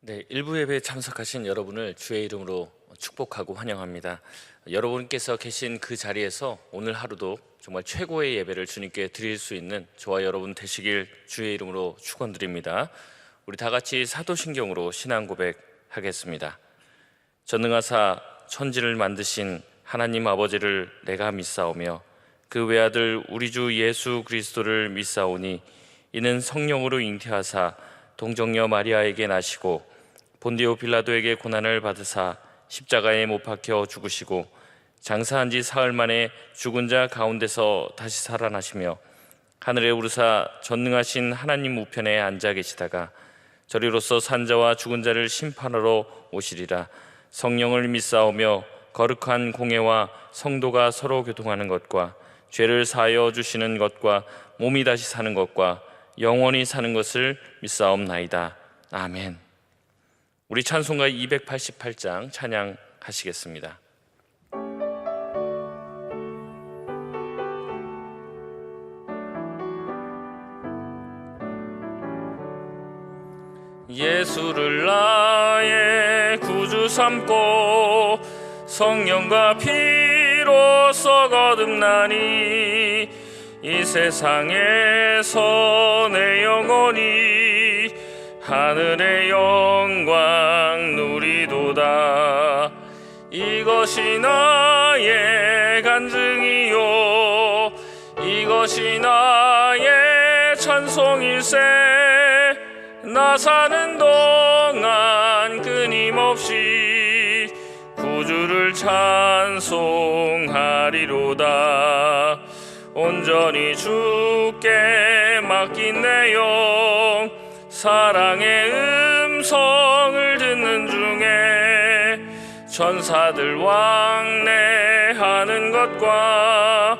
네, 일부 예배에 참석하신 여러분을 주의 이름으로 축복하고 환영합니다. 여러분께서 계신 그 자리에서 오늘 하루도 정말 최고의 예배를 주님께 드릴 수 있는 저와 여러분 되시길 주의 이름으로 축원드립니다. 우리 다 같이 사도신경으로 신앙 고백하겠습니다. 전능하사 천지를 만드신 하나님 아버지를 내가 믿사오며 그 외아들 우리 주 예수 그리스도를 믿사오니 이는 성령으로 잉태하사 동정녀 마리아에게 나시고 본디오 빌라도에게 고난을 받으사 십자가에 못 박혀 죽으시고 장사한 지 사흘 만에 죽은 자 가운데서 다시 살아나시며 하늘에 오르사 전능하신 하나님 우편에 앉아 계시다가 저리로서 산 자와 죽은 자를 심판하러 오시리라. 성령을 믿사오며 거룩한 공예와 성도가 서로 교통하는 것과 죄를 사하여 주시는 것과 몸이 다시 사는 것과 영원히 사는 것을 믿사옵나이다. 아멘. 우리 찬송가 288장 찬양하시겠습니다. 예수를 나의 구주 삼고 성령과 피로써 거듭나니 이 세상에서 내 영혼이 하늘의 영광 누리도다. 이것이 나의 간증이요 이것이 나의 찬송일세. 나 사는 동안 끊임없이 구주를 찬송하리로다. 온전히 주께 맡긴 내 영 사랑의 음성을 듣는 중에 천사들 왕래하는 것과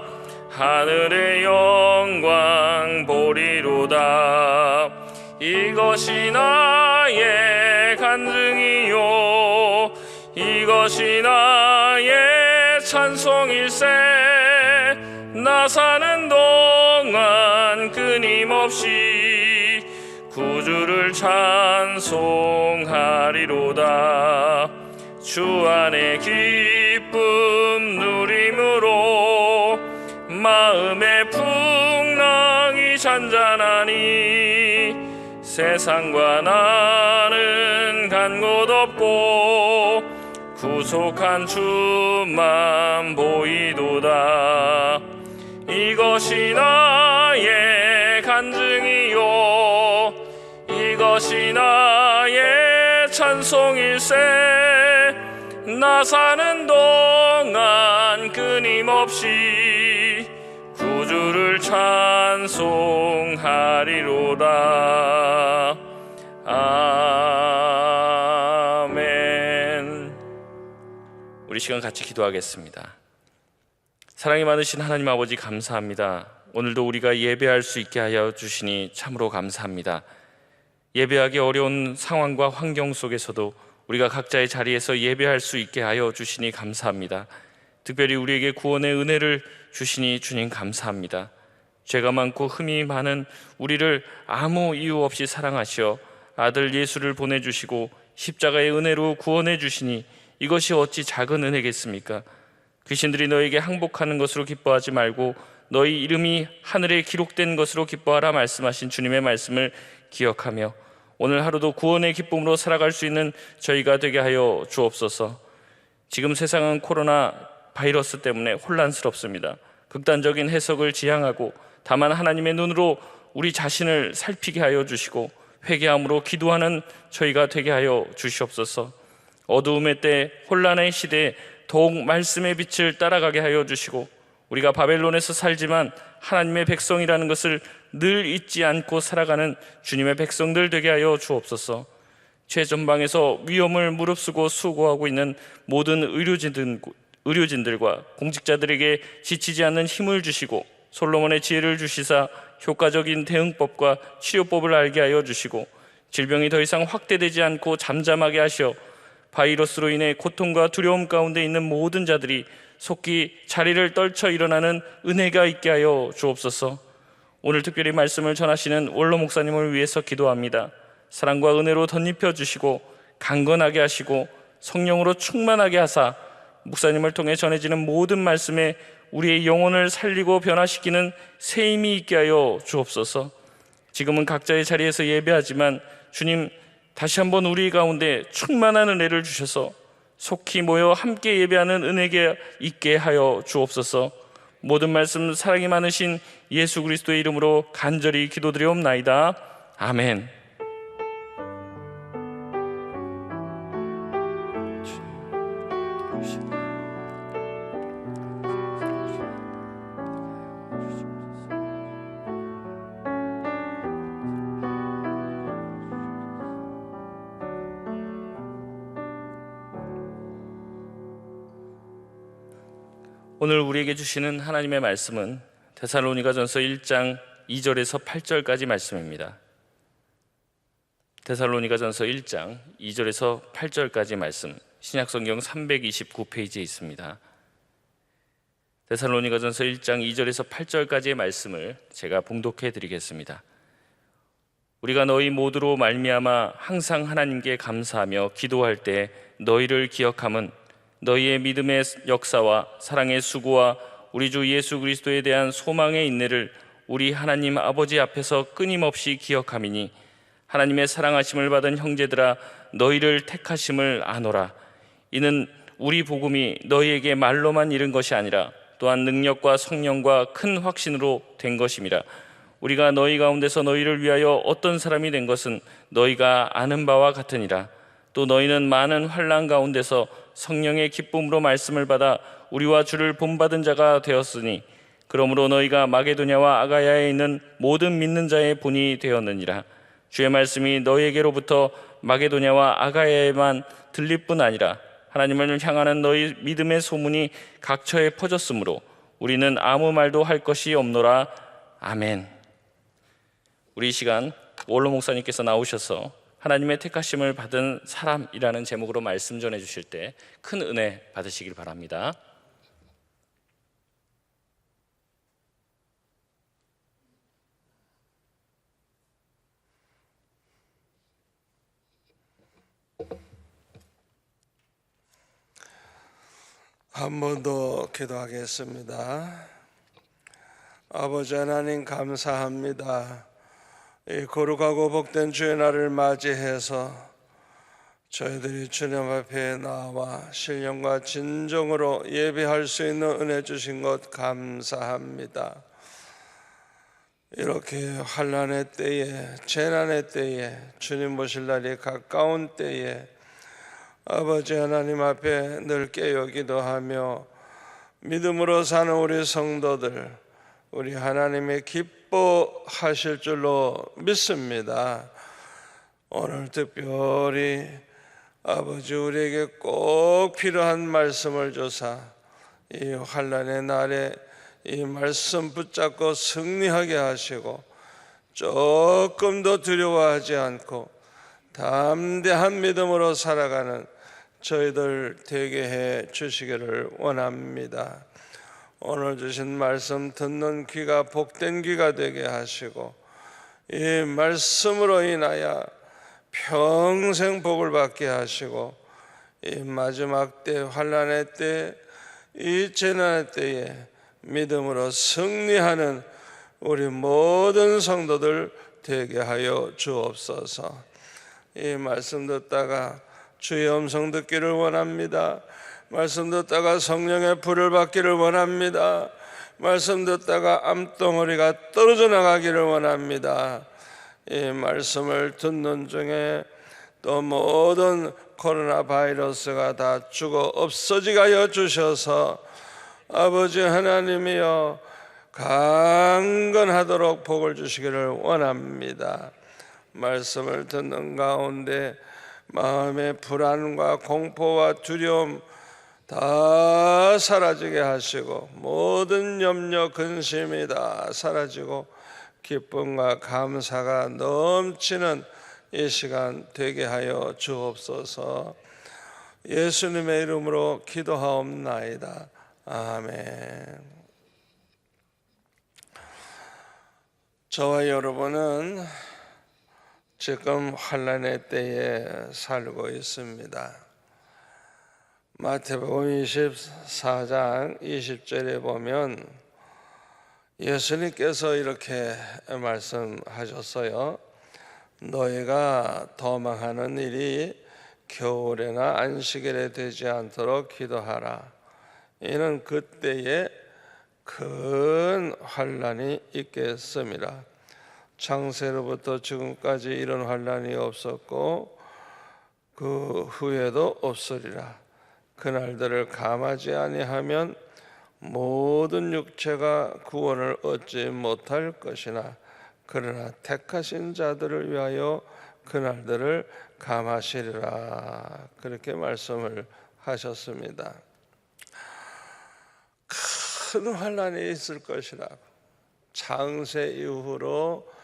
하늘의 영광 보리로다. 이것이 나의 간증이요 이것이 나의 찬송일세. 나 사는 동안 끊임없이 구주를 찬송하리로다. 주 안에 기쁨 누림으로 마음의 풍랑이 잔잔하니 세상과 나는 간 곳 없고 구속한 주만 보이도다. 이것이 나의 간증이요 이것이 나의 찬송일세. 나 사는 동안 끊임없이 구주를 찬송하리로다. 아멘. 우리 시간 같이 기도하겠습니다. 사랑이 많으신 하나님 아버지 감사합니다. 오늘도 우리가 예배할 수 있게 하여 주시니 참으로 감사합니다. 예배하기 어려운 상황과 환경 속에서도 우리가 각자의 자리에서 예배할 수 있게 하여 주시니 감사합니다. 특별히 우리에게 구원의 은혜를 주시니 주님 감사합니다. 죄가 많고 흠이 많은 우리를 아무 이유 없이 사랑하시어 아들 예수를 보내주시고 십자가의 은혜로 구원해 주시니 이것이 어찌 작은 은혜겠습니까? 귀신들이 너에게 항복하는 것으로 기뻐하지 말고 너희 이름이 하늘에 기록된 것으로 기뻐하라 말씀하신 주님의 말씀을 기억하며 오늘 하루도 구원의 기쁨으로 살아갈 수 있는 저희가 되게 하여 주옵소서. 지금 세상은 코로나 바이러스 때문에 혼란스럽습니다. 극단적인 해석을 지향하고 다만 하나님의 눈으로 우리 자신을 살피게 하여 주시고 회개함으로 기도하는 저희가 되게 하여 주시옵소서. 어두움의 때 혼란의 시대에 더욱 말씀의 빛을 따라가게 하여 주시고 우리가 바벨론에서 살지만 하나님의 백성이라는 것을 늘 잊지 않고 살아가는 주님의 백성들 되게 하여 주옵소서. 최전방에서 위험을 무릅쓰고 수고하고 있는 모든 의료진들과 공직자들에게 지치지 않는 힘을 주시고 솔로몬의 지혜를 주시사 효과적인 대응법과 치료법을 알게 하여 주시고 질병이 더 이상 확대되지 않고 잠잠하게 하시어 바이러스로 인해 고통과 두려움 가운데 있는 모든 자들이 속히 자리를 떨쳐 일어나는 은혜가 있게 하여 주옵소서. 오늘 특별히 말씀을 전하시는 원로 목사님을 위해서 기도합니다. 사랑과 은혜로 덧입혀 주시고 강건하게 하시고 성령으로 충만하게 하사 목사님을 통해 전해지는 모든 말씀에 우리의 영혼을 살리고 변화시키는 새 힘이 있게 하여 주옵소서. 지금은 각자의 자리에서 예배하지만 주님, 다시 한번 우리 가운데 충만한 은혜를 주셔서 속히 모여 함께 예배하는 은혜가 있게 하여 주옵소서. 모든 말씀 사랑이 많으신 예수 그리스도의 이름으로 간절히 기도드리옵나이다. 아멘. 오늘 우리에게 주시는 하나님의 말씀은 데살로니가전서 1장 2절에서 8절까지 말씀입니다. 데살로니가전서 1장 2절에서 8절까지 말씀, 신약성경 329페이지에 있습니다. 데살로니가전서 1장 2절에서 8절까지의 말씀을 제가 봉독해 드리겠습니다. 우리가 너희 모두로 말미암아 항상 하나님께 감사하며 기도할 때 너희를 기억함은 너희의 믿음의 역사와 사랑의 수고와 우리 주 예수 그리스도에 대한 소망의 인내를 우리 하나님 아버지 앞에서 끊임없이 기억함이니, 하나님의 사랑하심을 받은 형제들아 너희를 택하심을 아노라. 이는 우리 복음이 너희에게 말로만 이른 것이 아니라 또한 능력과 성령과 큰 확신으로 된 것임이라. 우리가 너희 가운데서 너희를 위하여 어떤 사람이 된 것은 너희가 아는 바와 같으니라. 또 너희는 많은 환난 가운데서 성령의 기쁨으로 말씀을 받아 우리와 주를 본받은 자가 되었으니, 그러므로 너희가 마게도냐와 아가야에 있는 모든 믿는 자의 본이 되었느니라. 주의 말씀이 너희에게로부터 마게도냐와 아가야에만 들릴 뿐 아니라 하나님을 향하는 너희 믿음의 소문이 각처에 퍼졌으므로 우리는 아무 말도 할 것이 없노라. 아멘. 우리 이 시간 원로 목사님께서 나오셔서 하나님의 택하심을 받은 사람이라는 제목으로 말씀 전해 주실 때 큰 은혜 받으시길 바랍니다. 한 번 더 기도하겠습니다. 아버지 하나님, 감사합니다. 이 거룩하고 복된 주의 날을 맞이해서 저희들이 주님 앞에 나와 신령과 진정으로 예배할 수 있는 은혜 주신 것 감사합니다. 이렇게 환난의 때에, 재난의 때에, 주님 보실 날이 가까운 때에 아버지 하나님 앞에 늘 깨어 기도하며 믿음으로 사는 우리 성도들, 우리 하나님의 기뻐하실 줄로 믿습니다. 오늘 특별히 아버지 우리에게 꼭 필요한 말씀을 주사 이 환난의 날에 이 말씀 붙잡고 승리하게 하시고 조금도 두려워하지 않고 담대한 믿음으로 살아가는 저희들 되게 해 주시기를 원합니다. 오늘 주신 말씀 듣는 귀가 복된 귀가 되게 하시고 이 말씀으로 인하여 평생 복을 받게 하시고 이 마지막 때, 환난의 때, 이 재난의 때에 믿음으로 승리하는 우리 모든 성도들 되게 하여 주옵소서. 이 말씀 듣다가 주의 음성 듣기를 원합니다. 말씀 듣다가 성령의 불을 받기를 원합니다. 말씀 듣다가 암덩어리가 떨어져 나가기를 원합니다. 이 말씀을 듣는 중에 또 모든 코로나 바이러스가 다 죽어 없어지게 하여 주셔서 아버지 하나님이여 강건하도록 복을 주시기를 원합니다. 말씀을 듣는 가운데 마음의 불안과 공포와 두려움 다 사라지게 하시고 모든 염려 근심이 다 사라지고 기쁨과 감사가 넘치는 이 시간 되게 하여 주옵소서. 예수님의 이름으로 기도하옵나이다. 아멘. 저와 여러분은 지금 환난의 때에 살고 있습니다. 마태복음 24장 20절에 보면 예수님께서 이렇게 말씀하셨어요. 너희가 도망하는 일이 겨울에나 안식일에 되지 않도록 기도하라. 이는 그때에 큰 환난이 있겠습니다. 창세로부터 지금까지 이런 환난이 없었고 그 후에도 없으리라. 그날들을 감하지 아니하면 모든 육체가 구원을 얻지 못할 것이나 그러나 택하신 자들을 위하여 그날들을 감하시리라. 그렇게 말씀을 하셨습니다. 큰 환난이 있을 것이라고. 창세 이후로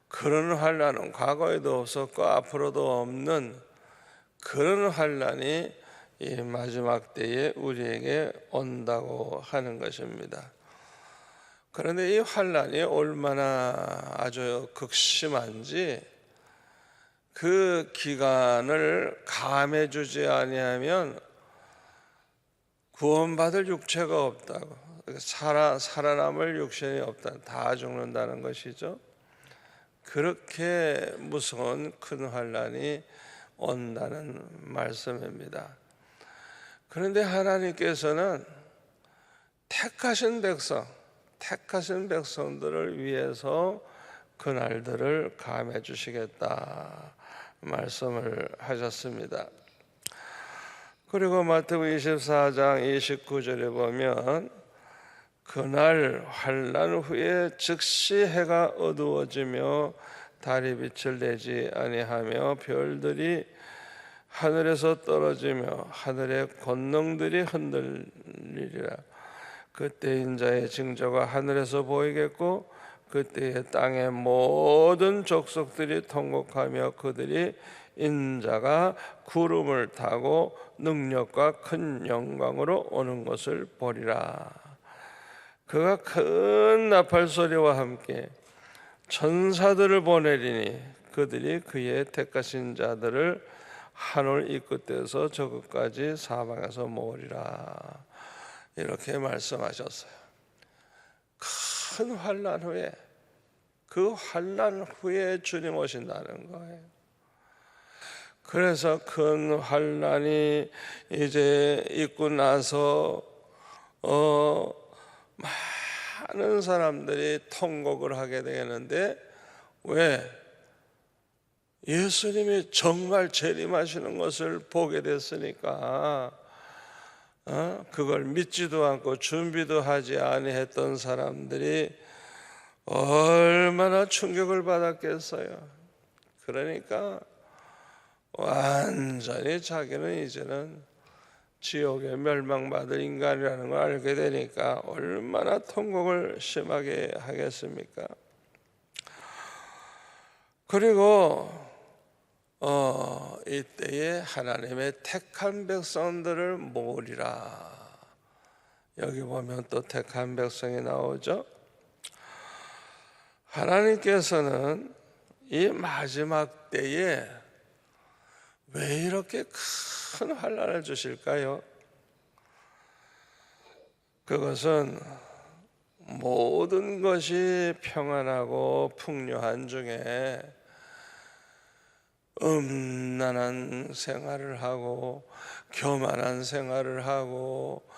그런 환난은 과거에도 없었고 앞으로도 없는 그런 환난이 이 마지막 때에 우리에게 온다고 하는 것입니다. 그런데 이 환난이 얼마나 아주 극심한지 그 기간을 감해 주지 아니하면 구원받을 육체가 없다고, 살아남을 육신이 없다, 다 죽는다는 것이죠. 그렇게 무서운 큰 환난이 온다는 말씀입니다. 그런데 하나님께서는 택하신 백성들을 위해서 그날들을 감해 주시겠다 말씀을 하셨습니다. 그리고 마태복음 24장 29절에 보면 그날 환난 후에 즉시 해가 어두워지며 달이 빛을 내지 아니하며 별들이 하늘에서 떨어지며 하늘의 권능들이 흔들리리라. 그때 인자의 징조가 하늘에서 보이겠고 그때에 땅의 모든 족속들이 통곡하며 그들이 인자가 구름을 타고 능력과 큰 영광으로 오는 것을 보리라. 그가 큰 나팔 소리와 함께 천사들을 보내리니 그들이 그의 택하신 자들을 하늘 이 끝에서 저 끝까지 사방에서 모으리라. 이렇게 말씀하셨어요. 큰 환난 후에, 그 환난 후에 주님 오신다는 거예요. 그래서 큰 환난이 이제 있고 나서 많은 사람들이 통곡을 하게 되는데, 왜? 예수님이 정말 재림하시는 것을 보게 됐으니까 그걸 믿지도 않고 준비도 하지 아니했던 사람들이 얼마나 충격을 받았겠어요. 그러니까 완전히 자기는 이제는 지옥에 멸망받을 인간이라는 걸 알게 되니까 얼마나 통곡을 심하게 하겠습니까? 그리고 이때에 하나님의 택한 백성들을 모으리라. 여기 보면 또 택한 백성이 나오죠. 하나님께서는 이 마지막 때에 왜 이렇게 큰 환난을 주실까요? 그것은 모든 것이 평안하고 풍요한 중에 음란한 생활을 하고 교만한 생활을 하고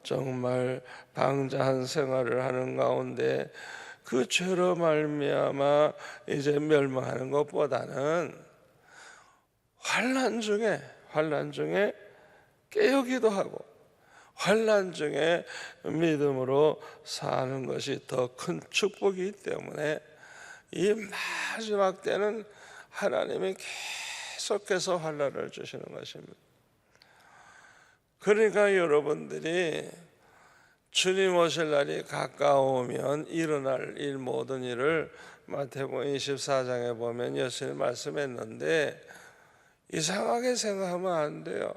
정말 방자한 생활을 하는 가운데 그 죄로 말미암아 이제 멸망하는 것보다는 환난 중에 깨우기도 하고 환난 중에 믿음으로 사는 것이 더 큰 축복이기 때문에 이 마지막 때는 하나님이 계속해서 환난을 주시는 것입니다. 그러니까 여러분들이 주님 오실 날이 가까우면 일어날 일 모든 일을 마태복음 24장에 보면 예수님 말씀했는데 이상하게 생각하면 안 돼요.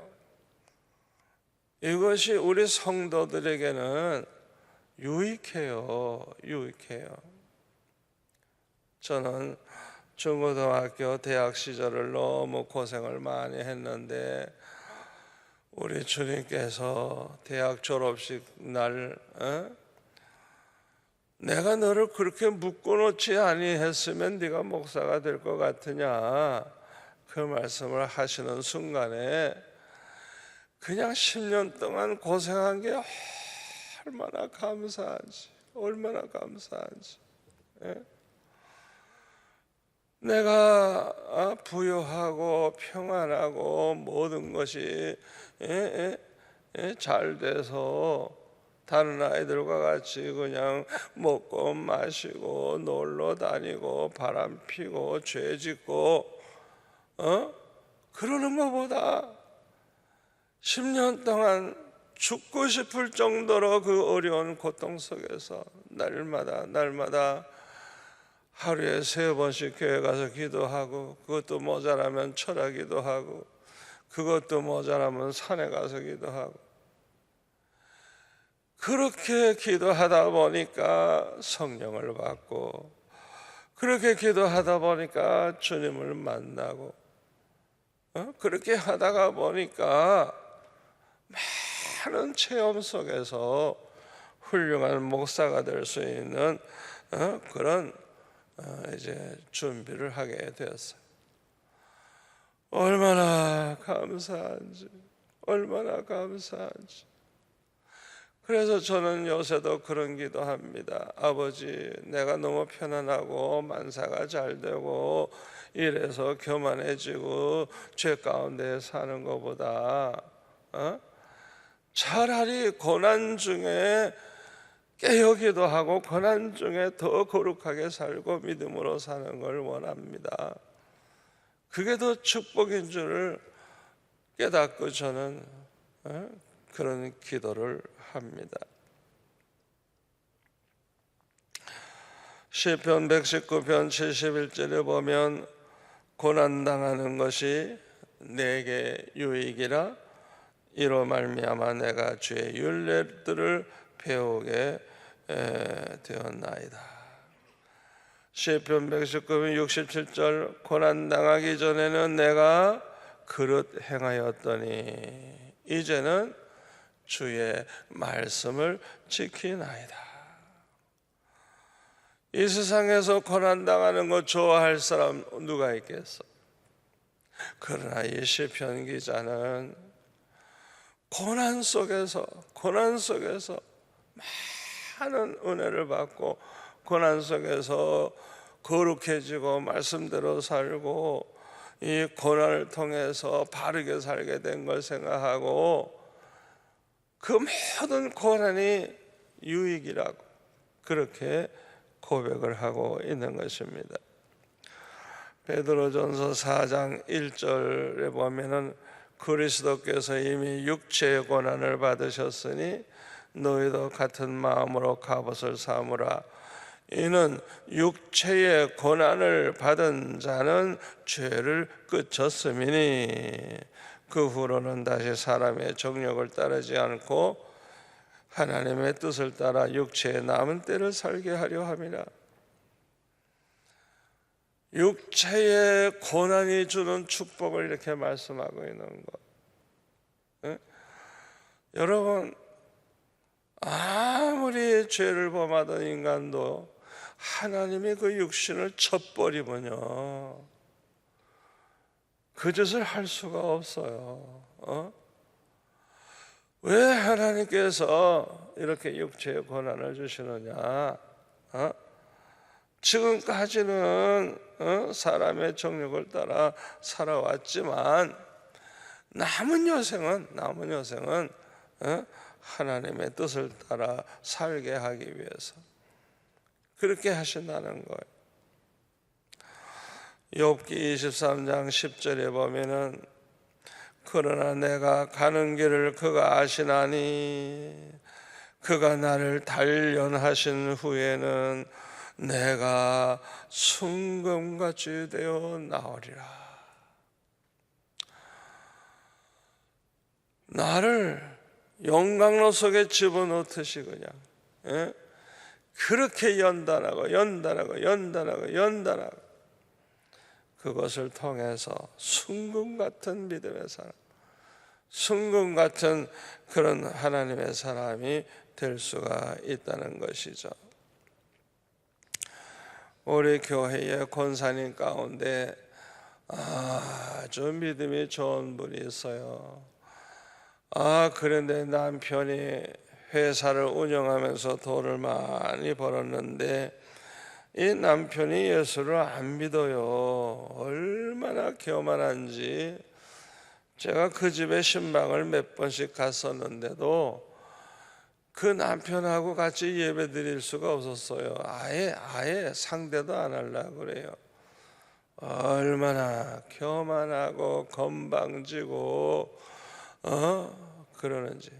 이것이 우리 성도들에게는 유익해요. 저는 중고등학교, 대학 시절을 너무 고생을 많이 했는데 우리 주님께서 대학 졸업식 날 내가 너를 그렇게 묶어놓지 아니했으면 네가 목사가 될 것 같으냐, 그 말씀을 하시는 순간에 그냥 10년 동안 고생한 게 얼마나 감사한지, 얼마나 감사한지. 내가 부유하고 평안하고 모든 것이 잘 돼서 다른 아이들과 같이 그냥 먹고 마시고 놀러 다니고 바람 피고 죄 짓고 그러는 것보다 10년 동안 죽고 싶을 정도로 그 어려운 고통 속에서 날마다 하루에 3번씩 교회 가서 기도하고, 그것도 모자라면 철야 기도하고, 그것도 모자라면 산에 가서 기도하고, 그렇게 기도하다 보니까 성령을 받고, 그렇게 기도하다 보니까 주님을 만나고, 그렇게 하다가 보니까 많은 체험 속에서 훌륭한 목사가 될 수 있는 그런 이제 준비를 하게 되었어요. 얼마나 감사한지, 얼마나 감사한지. 그래서 저는 요새도 그런 기도합니다. 아버지, 내가 너무 편안하고 만사가 잘 되고 이래서 교만해지고 죄 가운데 사는 것보다 차라리 고난 중에 깨어 기도하고 고난 중에 더 거룩하게 살고 믿음으로 사는 걸 원합니다. 그게 더 축복인 줄을 깨닫고 저는 그런 기도를 합니다. 시편 119편 71절에 보면 고난당하는 것이 내게 유익이라, 이로 말미암아 내가 주의 율례들을 배우게 되었나이다. 시편 119편 67절 고난당하기 전에는 내가 그릇 행하였더니 이제는 주의 말씀을 지키나이다. 이 세상에서 고난당하는 거 좋아할 사람 누가 있겠어? 그러나 이 시편 기자는 고난 속에서 많은 은혜를 받고 고난 속에서 거룩해지고 말씀대로 살고 이 고난을 통해서 바르게 살게 된 걸 생각하고 그 모든 고난이 유익이라고 그렇게 고백을 하고 있는 것입니다. 베드로전서 4장 1절에 보면은 그리스도께서 이미 육체의 고난을 받으셨으니 너희도 같은 마음으로 갑옷을 삼으라. 이는 육체의 고난을 받은 자는 죄를 끝쳤음이니 그 후로는 다시 사람의 정욕을 따르지 않고 하나님의 뜻을 따라 육체의 남은 때를 살게 하려 함이라. 육체의 고난이 주는 축복을 이렇게 말씀하고 있는 것. 여러분, 아무리 죄를 범하던 인간도 하나님이 그 육신을 쳐버리면요 그 짓을 할 수가 없어요. 왜 하나님께서 이렇게 육체의 고난을 주시느냐? 지금까지는 사람의 정욕을 따라 살아왔지만 남은 여생은 하나님의 뜻을 따라 살게 하기 위해서 그렇게 하신다는 거예요. 욥기 23장 10절에 보면은 그러나 내가 가는 길을 그가 아시나니 그가 나를 단련하신 후에는 내가 순금같이 되어 나오리라. 나를 용광로 속에 집어넣듯이 그냥 그렇게 연단하고 그것을 통해서 순금 같은 믿음의 사람, 순금 같은 그런 하나님의 사람이 될 수가 있다는 것이죠. 우리 교회의 권사님 가운데 아주 믿음이 좋은 분이 있어요. 그런데 남편이 회사를 운영하면서 돈을 많이 벌었는데 이 남편이 예수를 안 믿어요. 얼마나 교만한지. 제가 그 집에 신방을 몇 번씩 갔었는데도 그 남편하고 같이 예배 드릴 수가 없었어요. 아예 상대도 안 하려고 그래요. 얼마나 교만하고 건방지고 그러는지.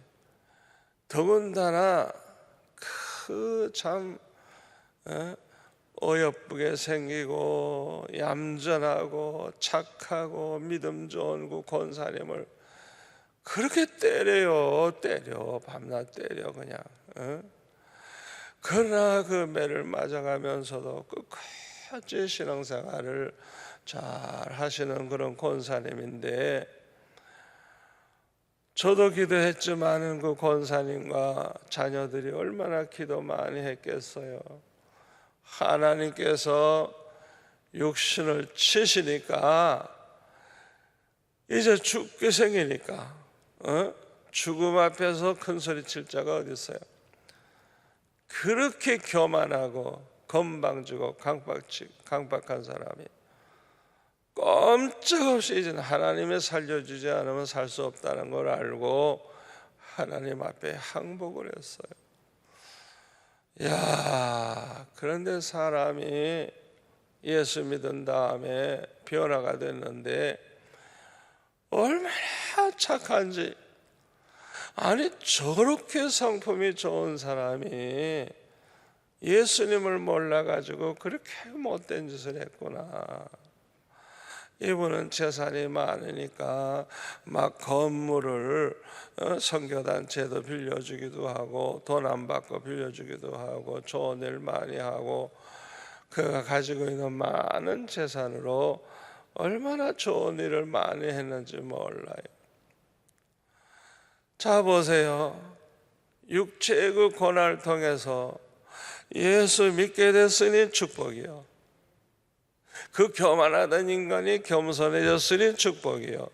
더군다나 그 참 어여쁘게 생기고 얌전하고 착하고 믿음 좋은 그 권사님을 그렇게 때려 밤낮 때려 그냥. 그러나 그 매를 맞아가면서도 끝까지 신앙생활을 잘 하시는 그런 권사님인데, 저도 기도했지만은 그 권사님과 자녀들이 얼마나 기도 많이 했겠어요. 하나님께서 육신을 치시니까 이제 죽게 생기니까 죽음 앞에서 큰 소리 칠 자가 어디 있어요? 그렇게 교만하고 건방지고 강박한 사람이 꼼짝없이 이제 하나님이 살려주지 않으면 살 수 없다는 걸 알고 하나님 앞에 항복을 했어요. 그런데 사람이 예수 믿은 다음에 변화가 됐는데 얼마나 착한지. 아니 저렇게 성품이 좋은 사람이 예수님을 몰라가지고 그렇게 못된 짓을 했구나. 이분은 재산이 많으니까 막 건물을 선교단체도 빌려주기도 하고 돈 안 받고 빌려주기도 하고 좋은 일 많이 하고 그가 가지고 있는 많은 재산으로 얼마나 좋은 일을 많이 했는지 몰라요. 자 보세요. 육체의 그 고난을 통해서 예수 믿게 됐으니 축복이요. 그 교만하던 인간이 겸손해졌으니 축복이요.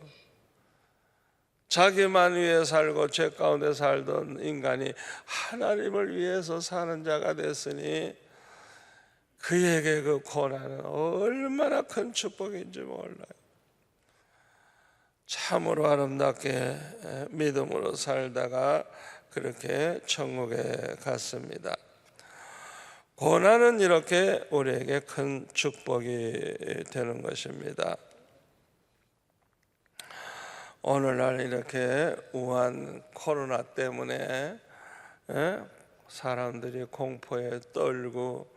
자기만 위해 살고 죄 가운데 살던 인간이 하나님을 위해서 사는 자가 됐으니 그에게 그 고난은 얼마나 큰 축복인지 몰라요. 참으로 아름답게 믿음으로 살다가 그렇게 천국에 갔습니다. 고난은 이렇게 우리에게 큰 축복이 되는 것입니다. 오늘날 이렇게 우한 코로나 때문에 사람들이 공포에 떨고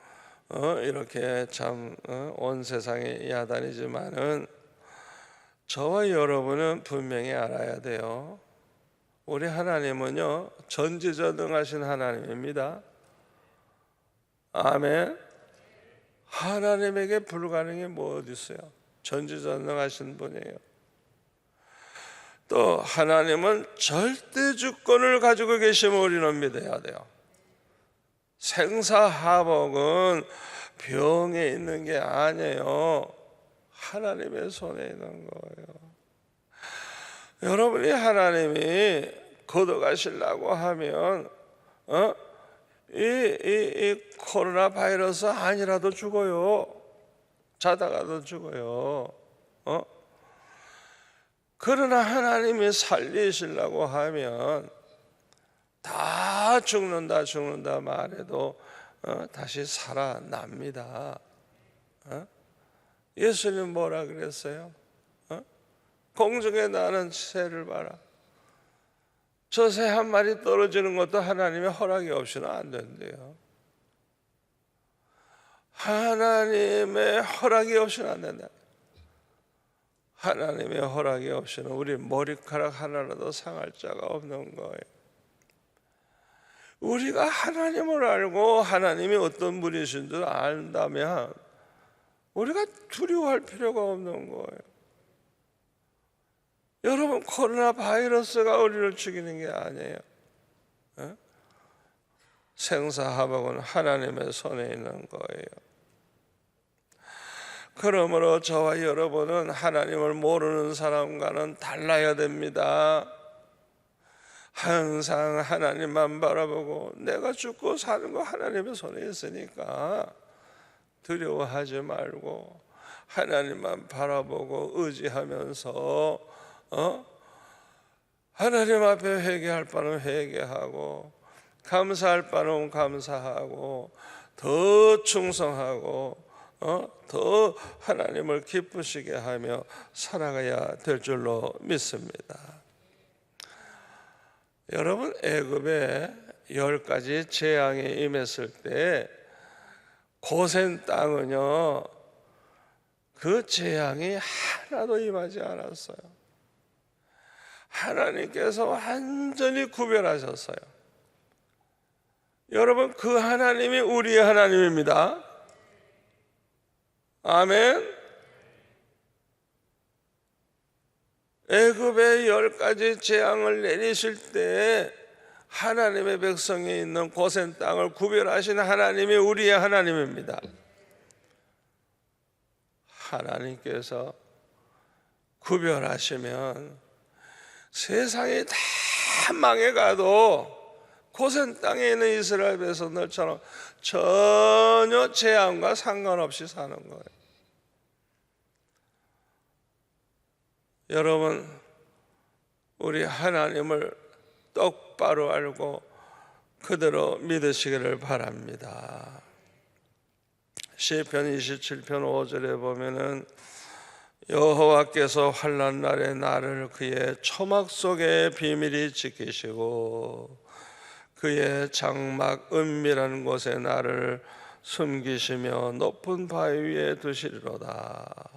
이렇게 참 온 세상이 야단이지만은 저와 여러분은 분명히 알아야 돼요. 우리 하나님은요 전지전능하신 하나님입니다. 아멘. 하나님에게 불가능이 뭐 어디 있어요? 전지전능하신 분이에요. 또 하나님은 절대 주권을 가지고 계심을 우리는 믿어야 돼요. 생사하복은 병에 있는 게 아니에요. 하나님의 손에 있는 거예요. 여러분이 하나님이 걷어가시려고 하면 이 코로나 바이러스 아니라도 죽어요. 자다가도 죽어요. 그러나 하나님이 살리시려고 하면 다 죽는다 말해도 다시 살아납니다. 예수님 뭐라 그랬어요? 공중에 나는 새를 봐라. 저 새 한 마리 떨어지는 것도 하나님의 허락이 없이는 안 된대요. 하나님의 허락이 없이는 안 된다. 하나님의 허락이 없이는 우리 머리카락 하나라도 상할 자가 없는 거예요. 우리가 하나님을 알고 하나님이 어떤 분이신 줄 안다면 우리가 두려워할 필요가 없는 거예요. 여러분, 코로나 바이러스가 우리를 죽이는 게 아니에요. 생사화복은 하나님의 손에 있는 거예요. 그러므로 저와 여러분은 하나님을 모르는 사람과는 달라야 됩니다. 항상 하나님만 바라보고 내가 죽고 사는 거 하나님의 손에 있으니까 두려워하지 말고 하나님만 바라보고 의지하면서 하나님 앞에 회개할 바는 회개하고 감사할 바는 감사하고 더 충성하고 더 하나님을 기쁘시게 하며 살아가야 될 줄로 믿습니다. 여러분, 애굽에 10가지 재앙이 임했을 때 고센 땅은요, 그 재앙이 하나도 임하지 않았어요. 하나님께서 완전히 구별하셨어요. 여러분, 그 하나님이 우리의 하나님입니다. 아멘. 애굽에 10가지 재앙을 내리실 때 하나님의 백성이 있는 고센 땅을 구별하신 하나님이 우리의 하나님입니다. 하나님께서 구별하시면 세상이 다 망해가도 고센 땅에 있는 이스라엘 백성들처럼 전혀 재앙과 상관없이 사는 거예요. 여러분, 우리 하나님을 똑바로 알고 그대로 믿으시기를 바랍니다. 시편 27편 5절에 보면은 여호와께서 환난 날에 나를 그의 초막 속에 비밀히 지키시고 그의 장막 은밀한 곳에 나를 숨기시며 높은 바위 위에 두시리로다.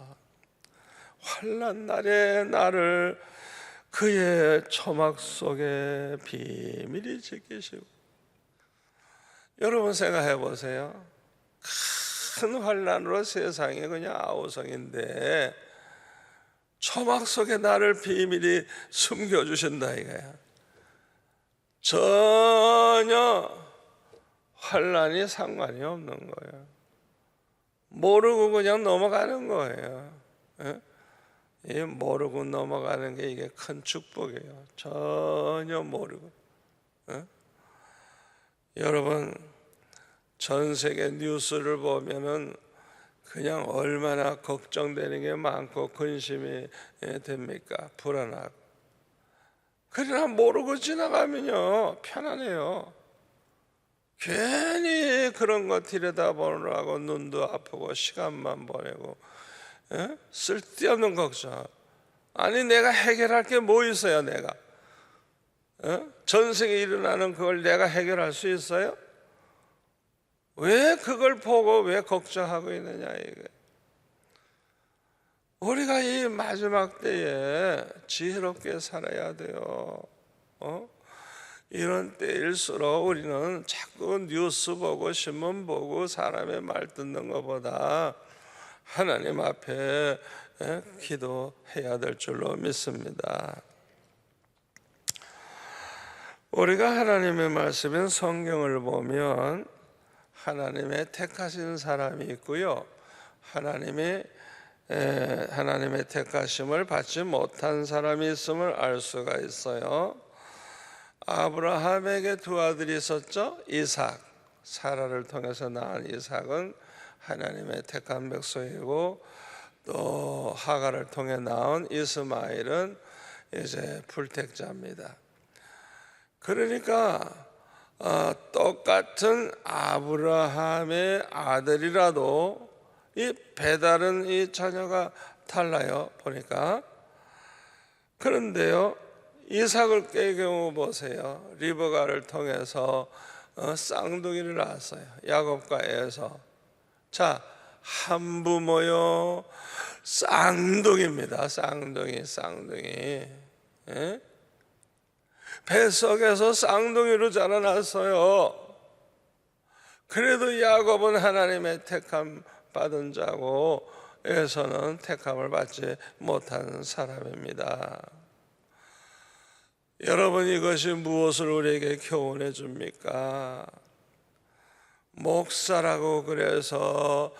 환난 날에 나를 그의 초막 속에 비밀히 지키시고. 여러분 생각해 보세요. 큰 환난으로 세상이 그냥 아우성인데 초막 속에 나를 비밀히 숨겨주신다 이거야. 전혀 환난이 상관이 없는 거예요. 모르고 그냥 넘어가는 거예요. 이 모르고 넘어가는 게 이게 큰 축복이에요. 전혀 모르고. 여러분, 전 세계 뉴스를 보면은 그냥 얼마나 걱정되는 게 많고 근심이 됩니까? 불안하고. 그러나 모르고 지나가면요 편안해요. 괜히 그런 거 들여다보느라고 눈도 아프고 시간만 보내고 쓸데없는 걱정. 아니 내가 해결할 게 뭐 있어요? 내가 전 세계에 일어나는 그걸 내가 해결할 수 있어요? 왜 그걸 보고 왜 걱정하고 있느냐 이게. 우리가 이 마지막 때에 지혜롭게 살아야 돼요. 이런 때일수록 우리는 자꾸 뉴스 보고 신문 보고 사람의 말 듣는 것보다 하나님 앞에 기도해야 될 줄로 믿습니다. 우리가 하나님의 말씀인 성경을 보면 하나님의 택하신 사람이 있고요, 하나님의 택하심을 받지 못한 사람이 있음을 알 수가 있어요. 아브라함에게 두 아들이 있었죠. 이삭, 사라를 통해서 낳은 이삭은 하나님의 택한 백성이고, 또 하가를 통해 낳은 이스마엘은 이제 불택자입니다. 그러니까 똑같은 아브라함의 아들이라도 이 배다른 이 자녀가 달라요 보니까. 그런데요, 이삭을 경우 보세요. 리브가를 통해서 쌍둥이를 낳았어요. 야곱과 에서. 자, 한부모요 쌍둥이입니다. 쌍둥이. 뱃속에서 쌍둥이로 자라났어요. 그래도 야곱은 하나님의 택한 받은 자고 에서는 택함을 받지 못한 사람입니다. 여러분, 이것이 무엇을 우리에게 교훈해 줍니까? 목사라고 그래서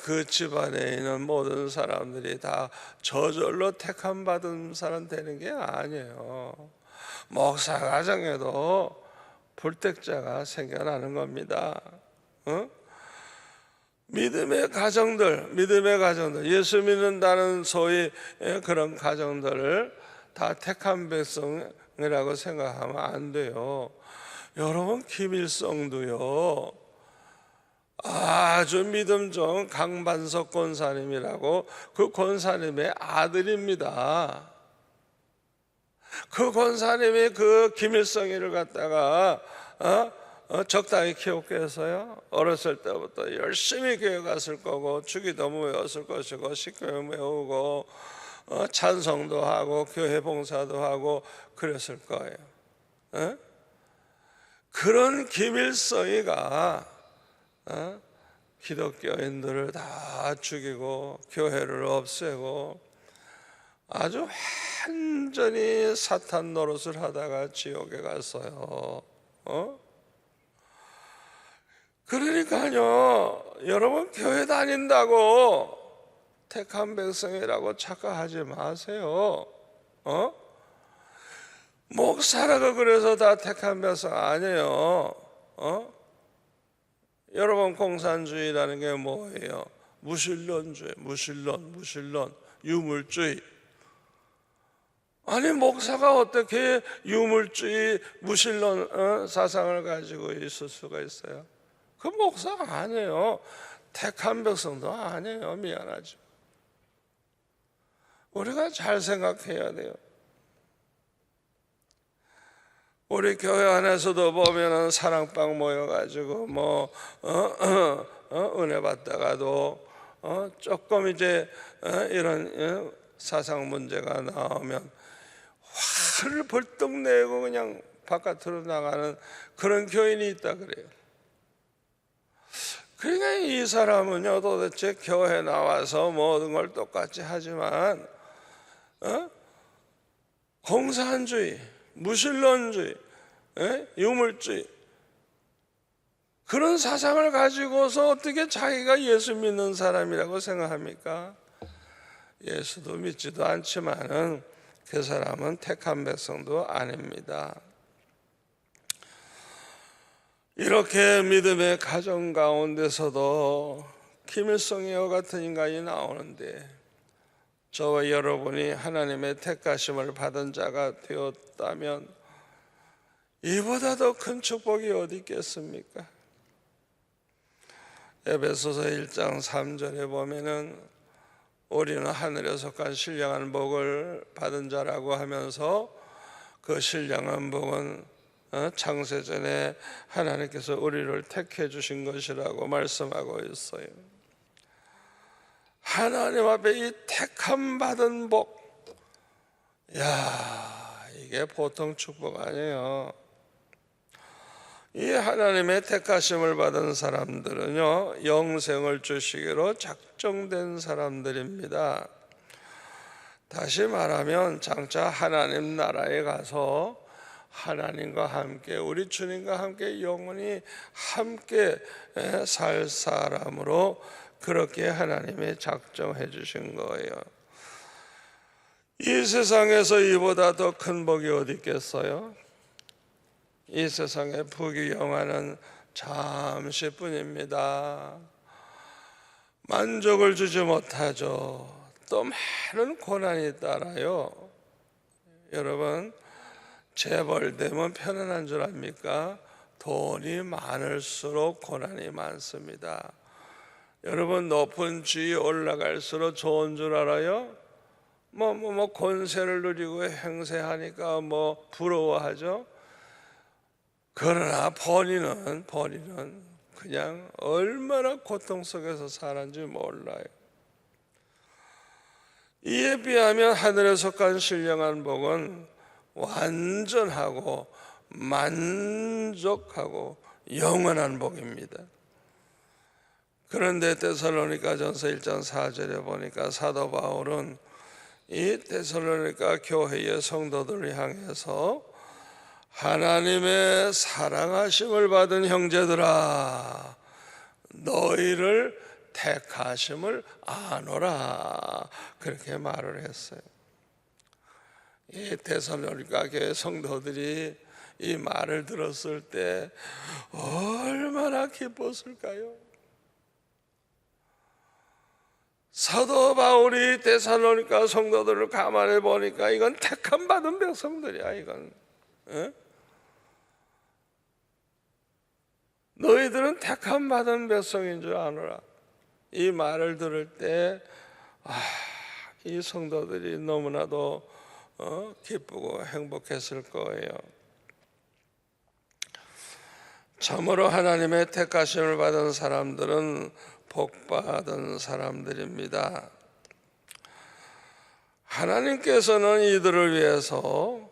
그 집안에 있는 모든 사람들이 다 저절로 택함 받은 사람 되는 게 아니에요. 목사 가정에도 불택자가 생겨나는 겁니다. 믿음의 가정들, 예수 믿는다는 소위 그런 가정들을 다 택한 백성이라고 생각하면 안 돼요. 여러분, 김일성도요, 아주 믿음 좋은 강반석 권사님이라고, 그 권사님의 아들입니다. 그 권사님이 그 김일성이를 갖다가 적당히 키웠겠어요? 어렸을 때부터 열심히 교회 갔을 거고, 주기도문 외웠을 것이고, 식교회 외우고, 찬송도 하고 교회 봉사도 하고 그랬을 거예요. 그런 김일성이가 기독교인들을 다 죽이고 교회를 없애고 아주 완전히 사탄 노릇을 하다가 지옥에 갔어요. 그러니까요, 여러분, 교회 다닌다고 택한 백성이라고 착각하지 마세요. 목사라고 그래서 다 택한 백성 아니에요. 여러분, 공산주의라는 게 뭐예요? 무신론주의, 무신론, 유물주의. 아니, 목사가 어떻게 유물주의, 무신론 사상을 가지고 있을 수가 있어요? 그 목사가 아니에요. 택한 백성도 아니에요. 미안하죠. 우리가 잘 생각해야 돼요. 우리 교회 안에서도 보면은 사랑방 모여가지고 은혜 받다가도 조금 이제 이런 사상 문제가 나오면 화를 벌떡 내고 그냥 바깥으로 나가는 그런 교인이 있다 그래요. 그러니까 이 사람은요, 도대체 교회 나와서 모든 걸 똑같이 하지만 공산주의, 무신론주의, 유물주의 그런 사상을 가지고서 어떻게 자기가 예수 믿는 사람이라고 생각합니까? 예수도 믿지도 않지만은 그 사람은 택한 백성도 아닙니다. 이렇게 믿음의 가정 가운데서도 김일성이와 같은 인간이 나오는데, 저와 여러분이 하나님의 택하심을 받은 자가 되었다면 이보다 더 큰 축복이 어디 있겠습니까? 에베소서 1장 3절에 보면은 우리는 하늘에 속한 신령한 복을 받은 자라고 하면서 그 신령한 복은 창세전에 하나님께서 우리를 택해 주신 것이라고 말씀하고 있어요. 하나님 앞에 이 택함 받은 복, 이게 보통 축복 아니에요. 이 하나님의 택하심을 받은 사람들은요, 영생을 주시기로 작정된 사람들입니다. 다시 말하면 장차 하나님 나라에 가서 하나님과 함께, 우리 주님과 함께 영원히 함께 살 사람으로 그렇게 하나님이 작정해 주신 거예요. 이 세상에서 이보다 더 큰 복이 어디 있겠어요? 이 세상의 부귀영화는 잠시뿐입니다. 만족을 주지 못하죠. 또 많은 고난이 따라요. 여러분, 재벌되면 편안한 줄 압니까? 돈이 많을수록 고난이 많습니다. 여러분, 높은 지위에 올라갈수록 좋은 줄 알아요? 권세를 누리고 행세하니까 부러워하죠. 그러나 본인은 그냥 얼마나 고통 속에서 살았는지 몰라요. 이에 비하면 하늘에 속한 신령한 복은 완전하고 만족하고 영원한 복입니다. 그런데 데살로니가전서 1장 4절에 보니까 사도 바울은 이 데살로니가 교회의 성도들을 향해서 하나님의 사랑하심을 받은 형제들아, 너희를 택하심을 아노라, 그렇게 말을 했어요. 이 데살로니가 교회 성도들이 이 말을 들었을 때 얼마나 기뻤을까요? 사도 바울이 데살로니가 성도들을 가만히 보니까 이건 택함 받은 백성들이야. 이건 너희들은 택함 받은 백성인 줄 아노라. 이 말을 들을 때 이 성도들이 너무나도 기쁘고 행복했을 거예요. 참으로 하나님의 택하심을 받은 사람들은 복받은 사람들입니다. 하나님께서는 이들을 위해서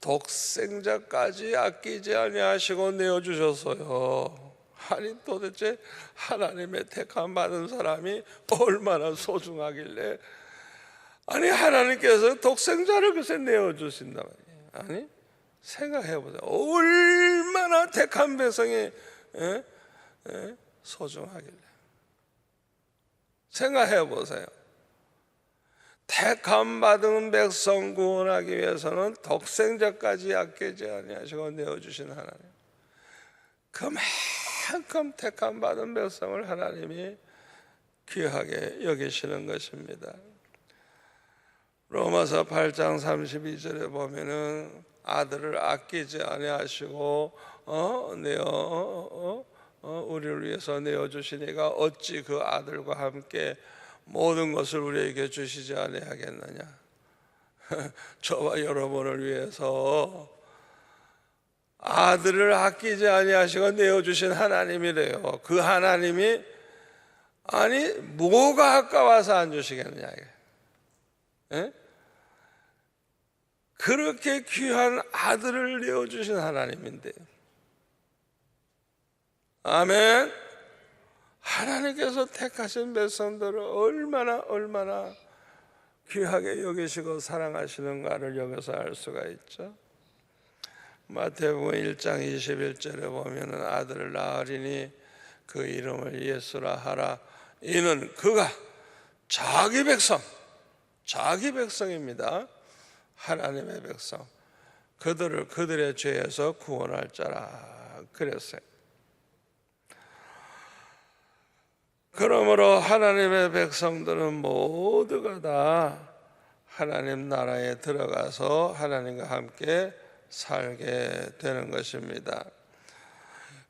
독생자까지 아끼지 아니하시고 내어주셨어요. 아니 도대체 하나님의 택함 받은 사람이 얼마나 소중하길래 아니 하나님께서 독생자를 글쎄 내어주신다 말이에요. 아니 생각해보세요. 얼마나 택한 백성이 소중하길래. 생각해보세요. 택함 받은 백성 구원하기 위해서는 독생자까지 아끼지 아니하시고 내어주신 하나님, 그만큼 택함 받은 백성을 하나님이 귀하게 여기시는 것입니다. 로마서 8장 32절에 보면은 아들을 아끼지 아니하시고 우리를 위해서 내어주시니까 어찌 그 아들과 함께 모든 것을 우리에게 주시지 아니하겠느냐. 저와 여러분을 위해서 아들을 아끼지 아니하시고 내어주신 하나님이래요. 그 하나님이 아니 뭐가 아까워서 안 주시겠느냐. 그렇게 귀한 아들을 내어주신 하나님인데, 아멘. 하나님께서 택하신 백성들을 얼마나 귀하게 여기시고 사랑하시는가를 여기서 알 수가 있죠. 마태복음 1장 21절에 보면은 아들을 낳으리니 그 이름을 예수라 하라. 이는 그가 자기 백성입니다. 하나님의 백성, 그들을 그들의 죄에서 구원할 자라 그랬어요. 그러므로 하나님의 백성들은 모두가 다 하나님 나라에 들어가서 하나님과 함께 살게 되는 것입니다.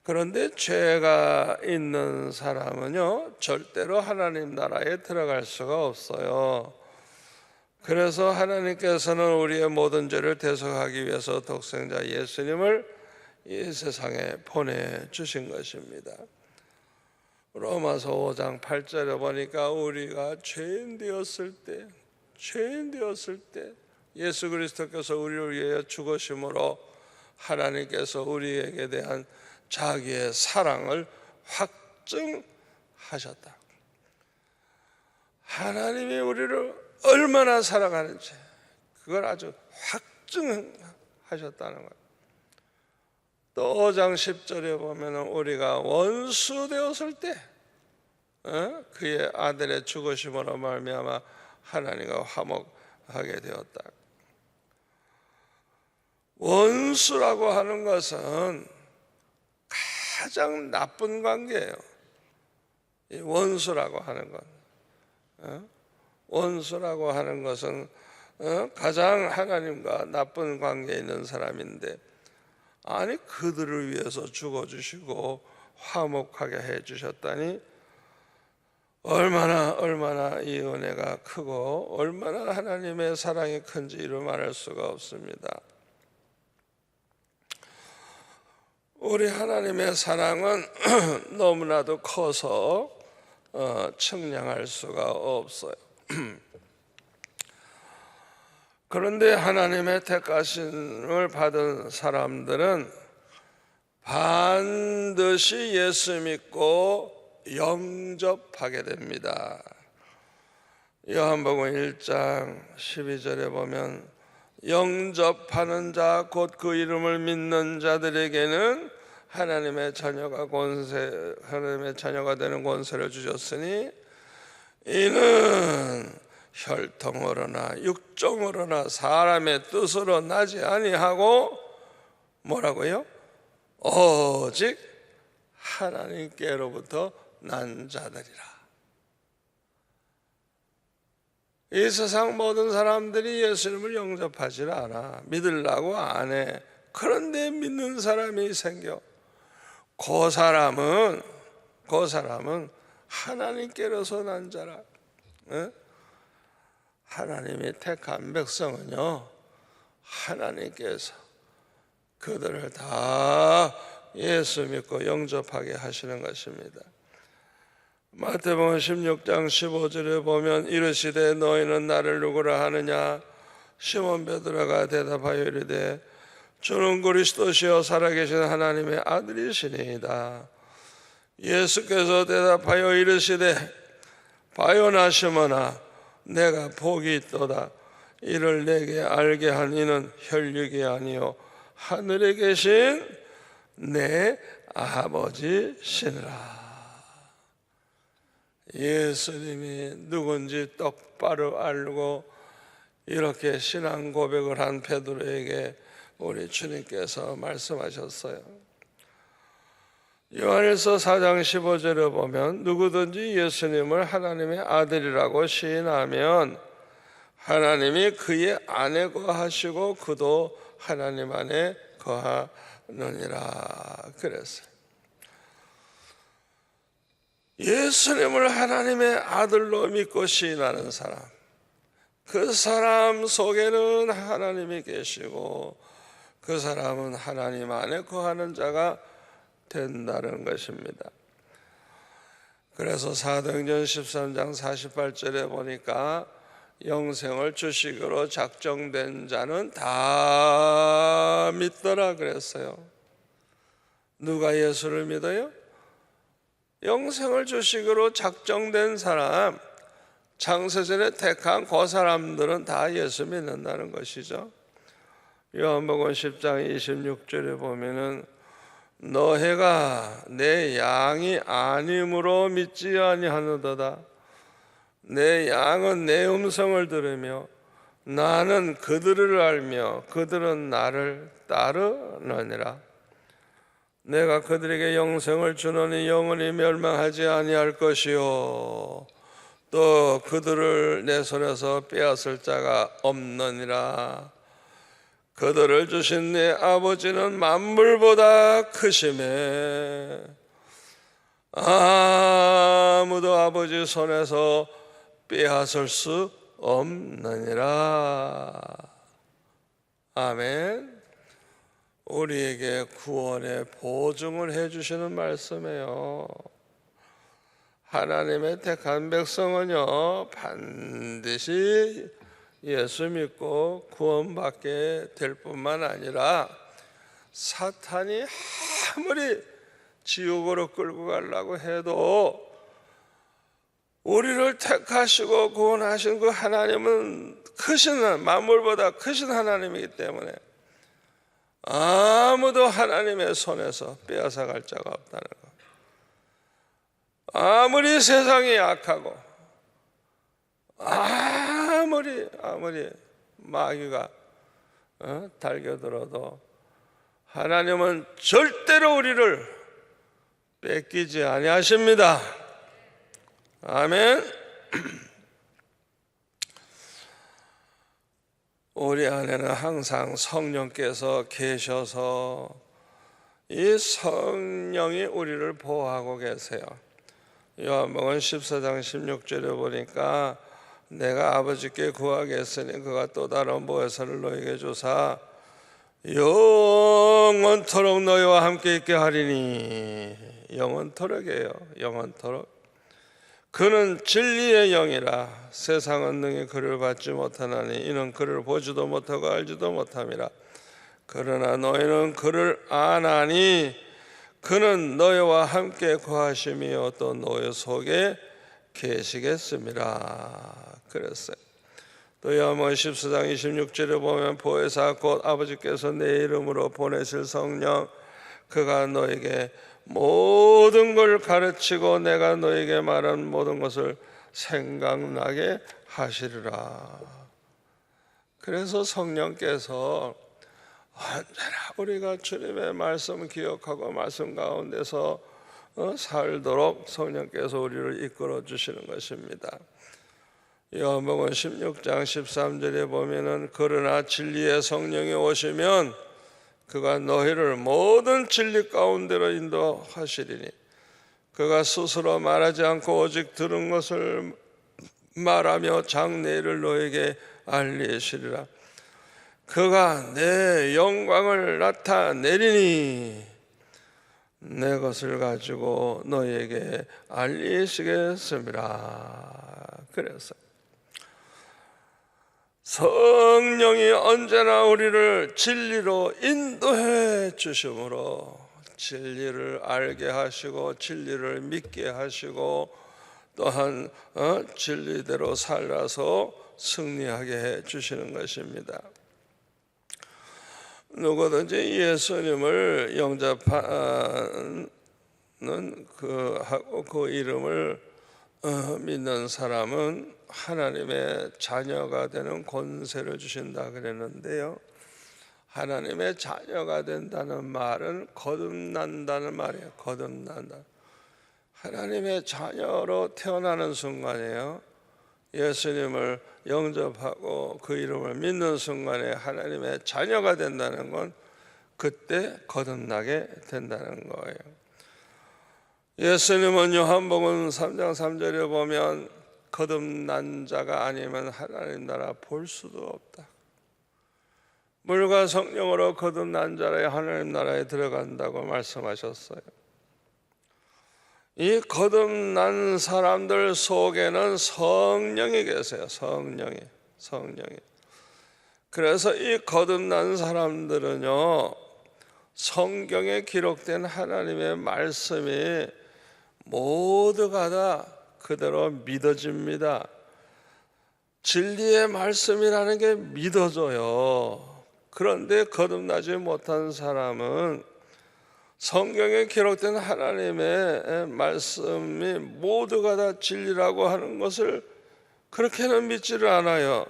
그런데 죄가 있는 사람은요 절대로 하나님 나라에 들어갈 수가 없어요. 그래서 하나님께서는 우리의 모든 죄를 대속하기 위해서 독생자 예수님을 이 세상에 보내주신 것입니다. 로마서 5장 8절에 보니까 우리가 죄인 되었을 때 예수 그리스도께서 우리를 위하여 죽으심으로 하나님께서 우리에게 대한 자기의 사랑을 확증하셨다. 하나님이 우리를 얼마나 사랑하는지 그걸 아주 확증하셨다는 거예요. 또 5장 10절에 보면 우리가 원수 되었을 때 그의 아들의 죽으심으로 말미암아 하나님과 화목하게 되었다. 원수라고 하는 것은 가장 나쁜 관계예요. 이 원수라고 하는 건 원수라고 하는 것은 가장 하나님과 나쁜 관계에 있는 사람인데, 아니 그들을 위해서 죽어주시고 화목하게 해주셨다니 얼마나 이 은혜가 크고 얼마나 하나님의 사랑이 큰지 이루 말할 수가 없습니다. 우리 하나님의 사랑은 너무나도 커서 측량할 수가 없어요. 그런데 하나님의 택하심을 받은 사람들은 반드시 예수 믿고 영접하게 됩니다. 요한복음 1장 12절에 보면 영접하는 자 곧 그 이름을 믿는 자들에게는 하나님의 자녀가 되는 권세를 주셨으니 이는 혈통으로나 육정으로나 사람의 뜻으로 나지 아니하고 뭐라고요? 오직 하나님께로부터 난 자들이라. 이 세상 모든 사람들이 예수님을 영접하지 않아. 믿으려고 안 해. 그런데 믿는 사람이 생겨. 그 사람은 하나님께로서 난 자라. 하나님이 택한 백성은요, 하나님께서 그들을 다 예수 믿고 영접하게 하시는 것입니다. 마태복음 16장 15절에 보면 이르시되 너희는 나를 누구라 하느냐? 시몬 베드로가 대답하여 이르되 주는 그리스도시요 살아계신 하나님의 아들이시니이다. 예수께서 대답하여 이르시되 바요나 시몬아 내가 복이 있도다. 이를 내게 알게 한 이는 혈육이 아니요 하늘에 계신 내 아버지시니라. 예수님이 누군지 똑바로 알고 이렇게 신앙 고백을 한 베드로에게 우리 주님께서 말씀하셨어요. 요한일서 4장 15절에 보면 누구든지 예수님을 하나님의 아들이라고 시인하면 하나님이 그의 안에 거하시고 그도 하나님 안에 거하느니라 그랬어요. 예수님을 하나님의 아들로 믿고 시인하는 사람, 그 사람 속에는 하나님이 계시고 그 사람은 하나님 안에 거하는 자가 된다는 것입니다. 그래서 사도행전 13장 48절에 보니까 영생을 주식으로 작정된 자는 다 믿더라 그랬어요. 누가 예수를 믿어요? 영생을 주식으로 작정된 사람, 창세전에 택한 그 사람들은 다 예수 믿는다는 것이죠. 요한복음 10장 26절에 보면은 너희가 내 양이 아님으로 믿지 아니하느도다. 내 양은 내 음성을 들으며 나는 그들을 알며 그들은 나를 따르느니라. 내가 그들에게 영생을 주노니 영원히 멸망하지 아니할 것이요 또 그들을 내 손에서 빼앗을 자가 없느니라. 그들을 주신 내 아버지는 만물보다 크심에 아무도 아버지 손에서 빼앗을 수 없느니라. 아멘. 우리에게 구원의 보증을 해주시는 말씀이에요. 하나님의 택한 백성은요 반드시 예수 믿고 구원받게 될 뿐만 아니라 사탄이 아무리 지옥으로 끌고 가려고 해도 우리를 택하시고 구원하신 그 하나님은 크신, 만물보다 크신 하나님이기 때문에 아무도 하나님의 손에서 빼앗아갈 자가 없다는 것. 아무리 세상이 악하고 아무리 마귀가 달겨들어도 하나님은 절대로 우리를 뺏기지 아니하십니다. 아멘. 우리 안에는 항상 성령께서 계셔서 이 성령이 우리를 보호하고 계세요. 요한복음 14장 16절에 보니까 내가 아버지께 구하겠으니 그가 또 다른 보혜사를 너에게 주사 영원토록 너희와 함께 있게 하리니. 영원토록이에요. 영원토록. 그는 진리의 영이라. 세상은 능히 그를 받지 못하나니 이는 그를 보지도 못하고 알지도 못함이라. 그러나 너희는 그를 아나니 그는 너희와 함께 거하심이요 또 너희 속에 계시겠습니다. 그랬어요. 또 요한복음 14장 26절에 보면 보혜사 곧 아버지께서 내 이름으로 보내실 성령 그가 너에게 모든 걸 가르치고 내가 너에게 말한 모든 것을 생각나게 하시리라. 그래서 성령께서 언제나 우리가 주님의 말씀 기억하고 말씀 가운데서 살도록 성령께서 우리를 이끌어 주시는 것입니다. 요한복음 16장 13절에 보면은 그러나 진리의 성령이 오시면 그가 너희를 모든 진리 가운데로 인도하시리니 그가 스스로 말하지 않고 오직 들은 것을 말하며 장래를 너에게 알리시리라. 그가 내 영광을 나타내리니 내 것을 가지고 너희에게 알리시겠습니다. 그래서 성령이 언제나 우리를 진리로 인도해 주심으로 진리를 알게 하시고 진리를 믿게 하시고 또한 진리대로 살아서 승리하게 해 주시는 것입니다. 누구든지 예수님을 영접하는 그 이름을 믿는 사람은 하나님의 자녀가 되는 권세를 주신다 그랬는데요. 하나님의 자녀가 된다는 말은 거듭난다는 말이에요. 거듭난다. 하나님의 자녀로 태어나는 순간이에요. 예수님을 영접하고 그 이름을 믿는 순간에 하나님의 자녀가 된다는 건 그때 거듭나게 된다는 거예요. 예수님은 요한복음 3장 3절에 보면 거듭난 자가 아니면 하나님 나라 볼 수도 없다. 물과 성령으로 거듭난 자라 하나님 나라에 들어간다고 말씀하셨어요. 이 거듭난 사람들 속에는 성령이 계세요. 성령이. 그래서 이 거듭난 사람들은요, 성경에 기록된 하나님의 말씀이 모두가 다 그대로 믿어집니다. 진리의 말씀이라는 게 믿어져요. 그런데 거듭나지 못한 사람은 성경에 기록된 하나님의 말씀이 모두가 다 진리라고 하는 것을 그렇게는 믿지를 않아요.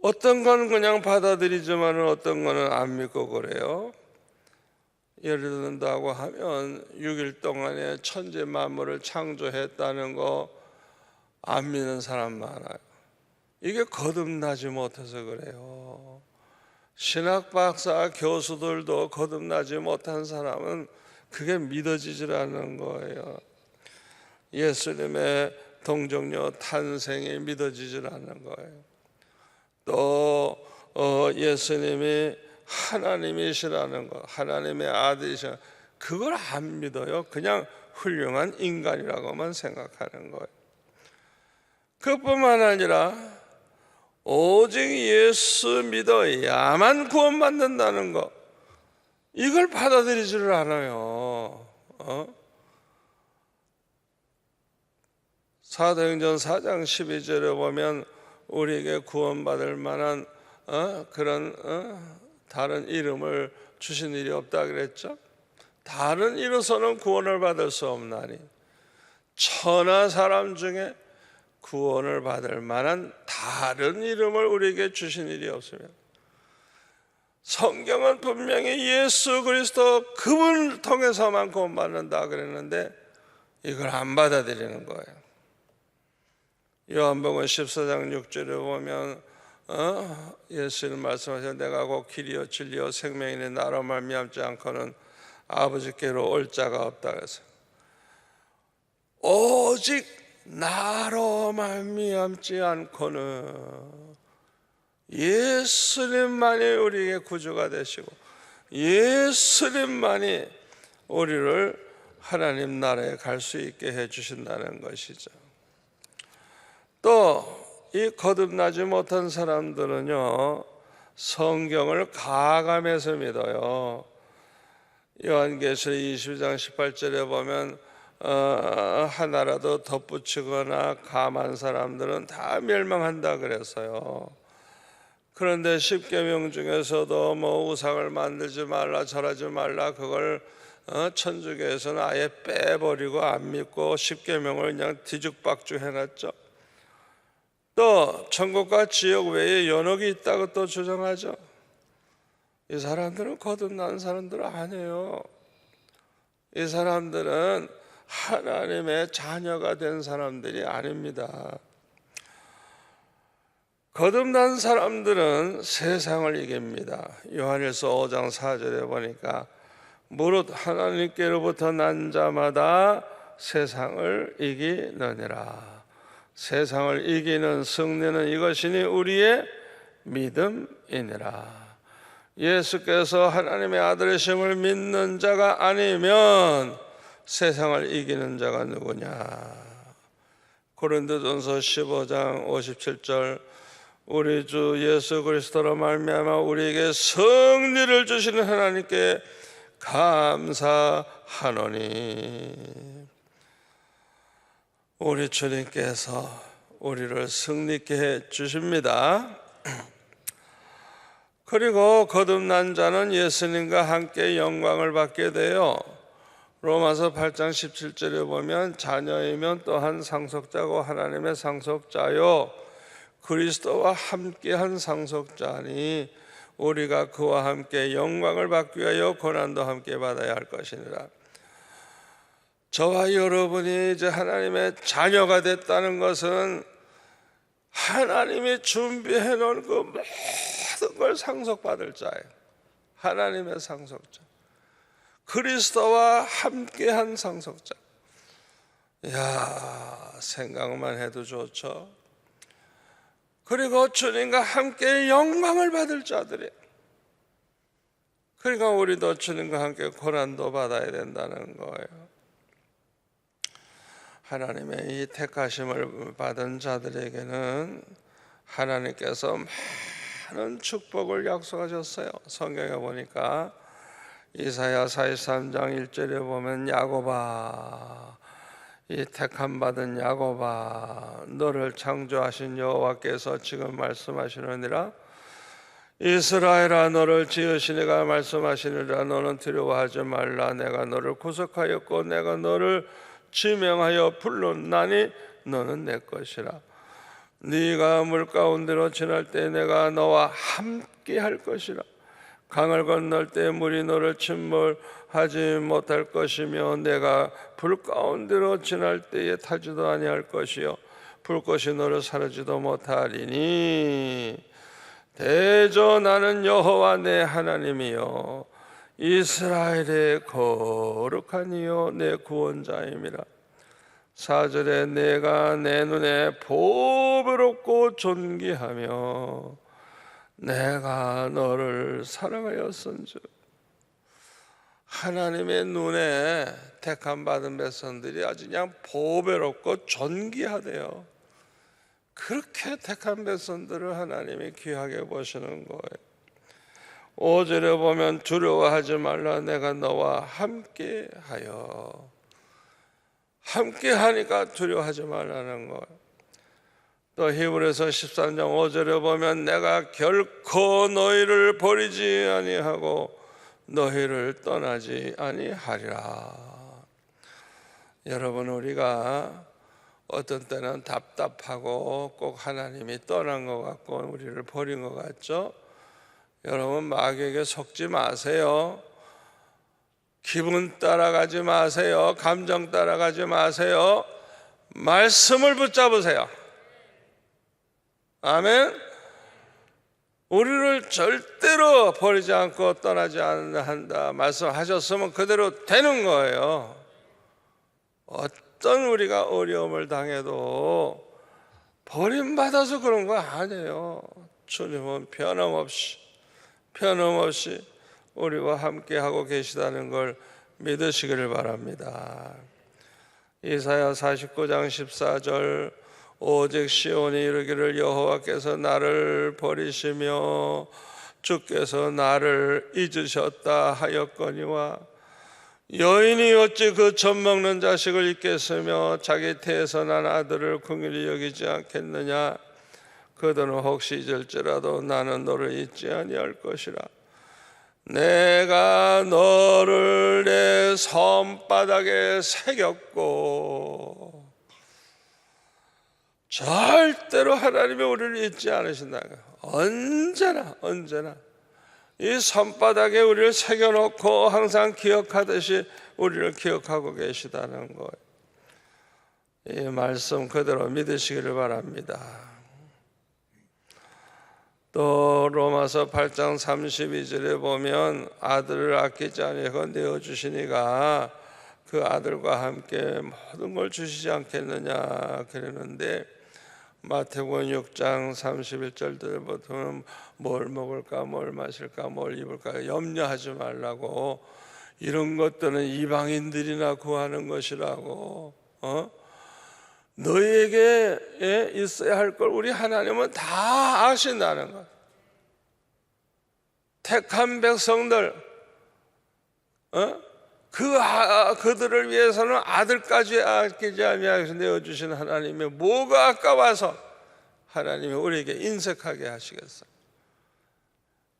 어떤 건 그냥 받아들이지만 어떤 거는 안 믿고 그래요. 예를 든다고 하면 6일 동안에 천지 만물을 창조했다는 거 안 믿는 사람 많아요. 이게 거듭나지 못해서 그래요. 신학 박사 교수들도 거듭나지 못한 사람은 그게 믿어지질 않는 거예요. 예수님의 동정녀 탄생이 믿어지질 않는 거예요. 또 예수님이 하나님이시라는 것, 하나님의 아들이시라는 그걸 안 믿어요. 그냥 훌륭한 인간이라고만 생각하는 거예요. 그뿐만 아니라 오직 예수 믿어야만 구원받는다는 것, 이걸 받아들이지를 않아요. 사도행전 4장 12절에 보면 우리에게 구원받을 만한 그런 다른 이름을 주신 일이 없다 그랬죠. 다른 이로서는 구원을 받을 수 없나니 천하 사람 중에 구원을 받을 만한 다른 이름을 우리에게 주신 일이 없습니다. 성경은 분명히 예수 그리스도 그분을 통해서만 구원받는다 그랬는데 이걸 안 받아들이는 거예요. 요한복음 14장 6절에 보면 예수님 말씀하셔서 내가 곧 길이요 진리요 생명이니 나로 말미암지 않고는 아버지께로 올 자가 없다 그래서 오직 나로 말미암지 않고는 예수님만이 우리에게 구주가 되시고 예수님만이 우리를 하나님 나라에 갈 수 있게 해주신다는 것이죠. 또 이 거듭나지 못한 사람들은요, 성경을 가감해서 믿어요. 요한계시록 22장 18절에 보면 하나라도 덧붙이거나 감한 사람들은 다 멸망한다 그랬어요. 그런데 십계명 중에서도 뭐 우상을 만들지 말라, 절하지 말라, 그걸 천주교에서는 아예 빼버리고 안 믿고 십계명을 그냥 뒤죽박죽 해놨죠. 또 천국과 지옥 외에 연옥이 있다고 또 주장하죠. 이 사람들은 거듭난 사람들 아니에요. 이 사람들은 하나님의 자녀가 된 사람들이 아닙니다. 거듭난 사람들은 세상을 이깁니다. 요한일서 5장 4절에 보니까 무릇 하나님께로부터 난 자마다 세상을 이기느니라. 세상을 이기는 승리는 이것이니 우리의 믿음이니라. 예수께서 하나님의 아들이심을 믿는 자가 아니면 세상을 이기는 자가 누구냐? 고린도전서 15장 57절 우리 주 예수 그리스도로 말미암아 우리에게 승리를 주시는 하나님께 감사하노니. 우리 주님께서 우리를 승리케 해 주십니다. 그리고 거듭난 자는 예수님과 함께 영광을 받게 돼요. 로마서 8장 17절에 보면 자녀이면 또한 상속자고 하나님의 상속자요 그리스도와 함께한 상속자니 우리가 그와 함께 영광을 받기 위하여 고난도 함께 받아야 할 것이니라. 저와 여러분이 이제 하나님의 자녀가 됐다는 것은 하나님이 준비해 놓은 그 모든 걸 상속받을 자예요. 하나님의 상속자, 그리스도와 함께한 상속자. 이야, 생각만 해도 좋죠. 그리고 주님과 함께 영광을 받을 자들이. 그러니까 우리도 주님과 함께 고난도 받아야 된다는 거예요. 하나님의 이 택하심을 받은 자들에게는 하나님께서 많은 축복을 약속하셨어요. 성경에 보니까 이사야 43장 1절에 보면 야곱아, 이 택함 받은 야곱아, 너를 창조하신 여호와께서 지금 말씀하시느니라. 이스라엘아, 너를 지으신 이가 말씀하시느니라. 너는 두려워하지 말라. 내가 너를 구속하였고 내가 너를 지명하여 불렀나니 너는 내 것이라. 네가 물 가운데로 지날 때 내가 너와 함께 할 것이라. 강을 건널 때 물이 너를 침몰하지 못할 것이며 내가 불 가운데로 지날 때에 타지도 아니할 것이요 불꽃이 너를 사르지도 못하리니 대저 나는 여호와 내 하나님이요 이스라엘의 거룩한 이요 내 구원자임이라. 4절에 내가 내 눈에 보배롭고 존귀하며 내가 너를 사랑하였은즉. 하나님의 눈에 택함 받은 백성들이 아주 그냥 보배롭고 존귀하대요. 그렇게 택한 백성들을 하나님이 귀하게 보시는 거예요. 5절에 보면 두려워하지 말라. 내가 너와 함께하여. 함께하니까 두려워하지 말라는 거예요. 또 히브리서 13장 5절에 보면 내가 결코 너희를 버리지 아니하고 너희를 떠나지 아니하리라. 여러분, 우리가 어떤 때는 답답하고 꼭 하나님이 떠난 것 같고 우리를 버린 것 같죠? 여러분, 마귀에게 속지 마세요. 기분 따라가지 마세요. 감정 따라가지 마세요. 말씀을 붙잡으세요. 아멘. 우리를 절대로 버리지 않고 떠나지 않는다 말씀하셨으면 그대로 되는 거예요. 어떤 우리가 어려움을 당해도 버림받아서 그런 거 아니에요. 주님은 변함없이 우리와 함께하고 계시다는 걸 믿으시기를 바랍니다. 이사야 49장 14절 오직 시온이 이르기를 여호와께서 나를 버리시며 주께서 나를 잊으셨다 하였거니와 여인이 어찌 그 젖먹는 자식을 잊겠으며 자기 태에서 난 아들을 긍휼히 여기지 않겠느냐. 그들은 혹시 잊을지라도 나는 너를 잊지 아니할 것이라. 내가 너를 내 손바닥에 새겼고. 절대로 하나님이 우리를 잊지 않으신다. 언제나 이 손바닥에 우리를 새겨놓고 항상 기억하듯이 우리를 기억하고 계시다는 거예요. 이 말씀 그대로 믿으시기를 바랍니다. 또 로마서 8장 32절에 보면 아들을 아끼지 아니하고 내어주시니가 그 아들과 함께 모든 걸 주시지 않겠느냐 그러는데, 마태복음 6장 31절들 보면 뭘 먹을까 뭘 마실까 뭘 입을까 염려하지 말라고, 이런 것들은 이방인들이나 구하는 것이라고, 너희에게 있어야 할 걸 우리 하나님은 다 아신다는 것. 택한 백성들, 그들을 위해서는 아들까지 아끼지 아니하셔서 내어주신 하나님이 뭐가 아까워서 하나님이 우리에게 인색하게 하시겠어요?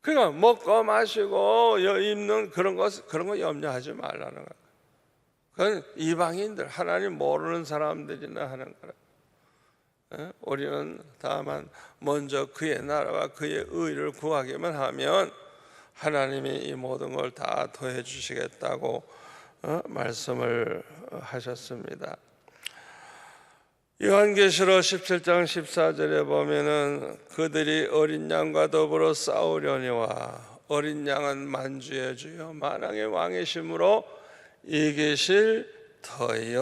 그러니까 먹고 마시고 입는 그런 거 염려하지 말라는 거예요. 그건 이방인들, 하나님 모르는 사람들이나 하는 거라. 우리는 다만 먼저 그의 나라와 그의 의를 구하기만 하면 하나님이 이 모든 걸 다 더해 주시겠다고 말씀을 하셨습니다. 요한계시록 17장 14절에 보면은 그들이 어린 양과 더불어 싸우려니와, 어린 양은 만주의 주요 만왕의 왕이심으로 이기실 터요.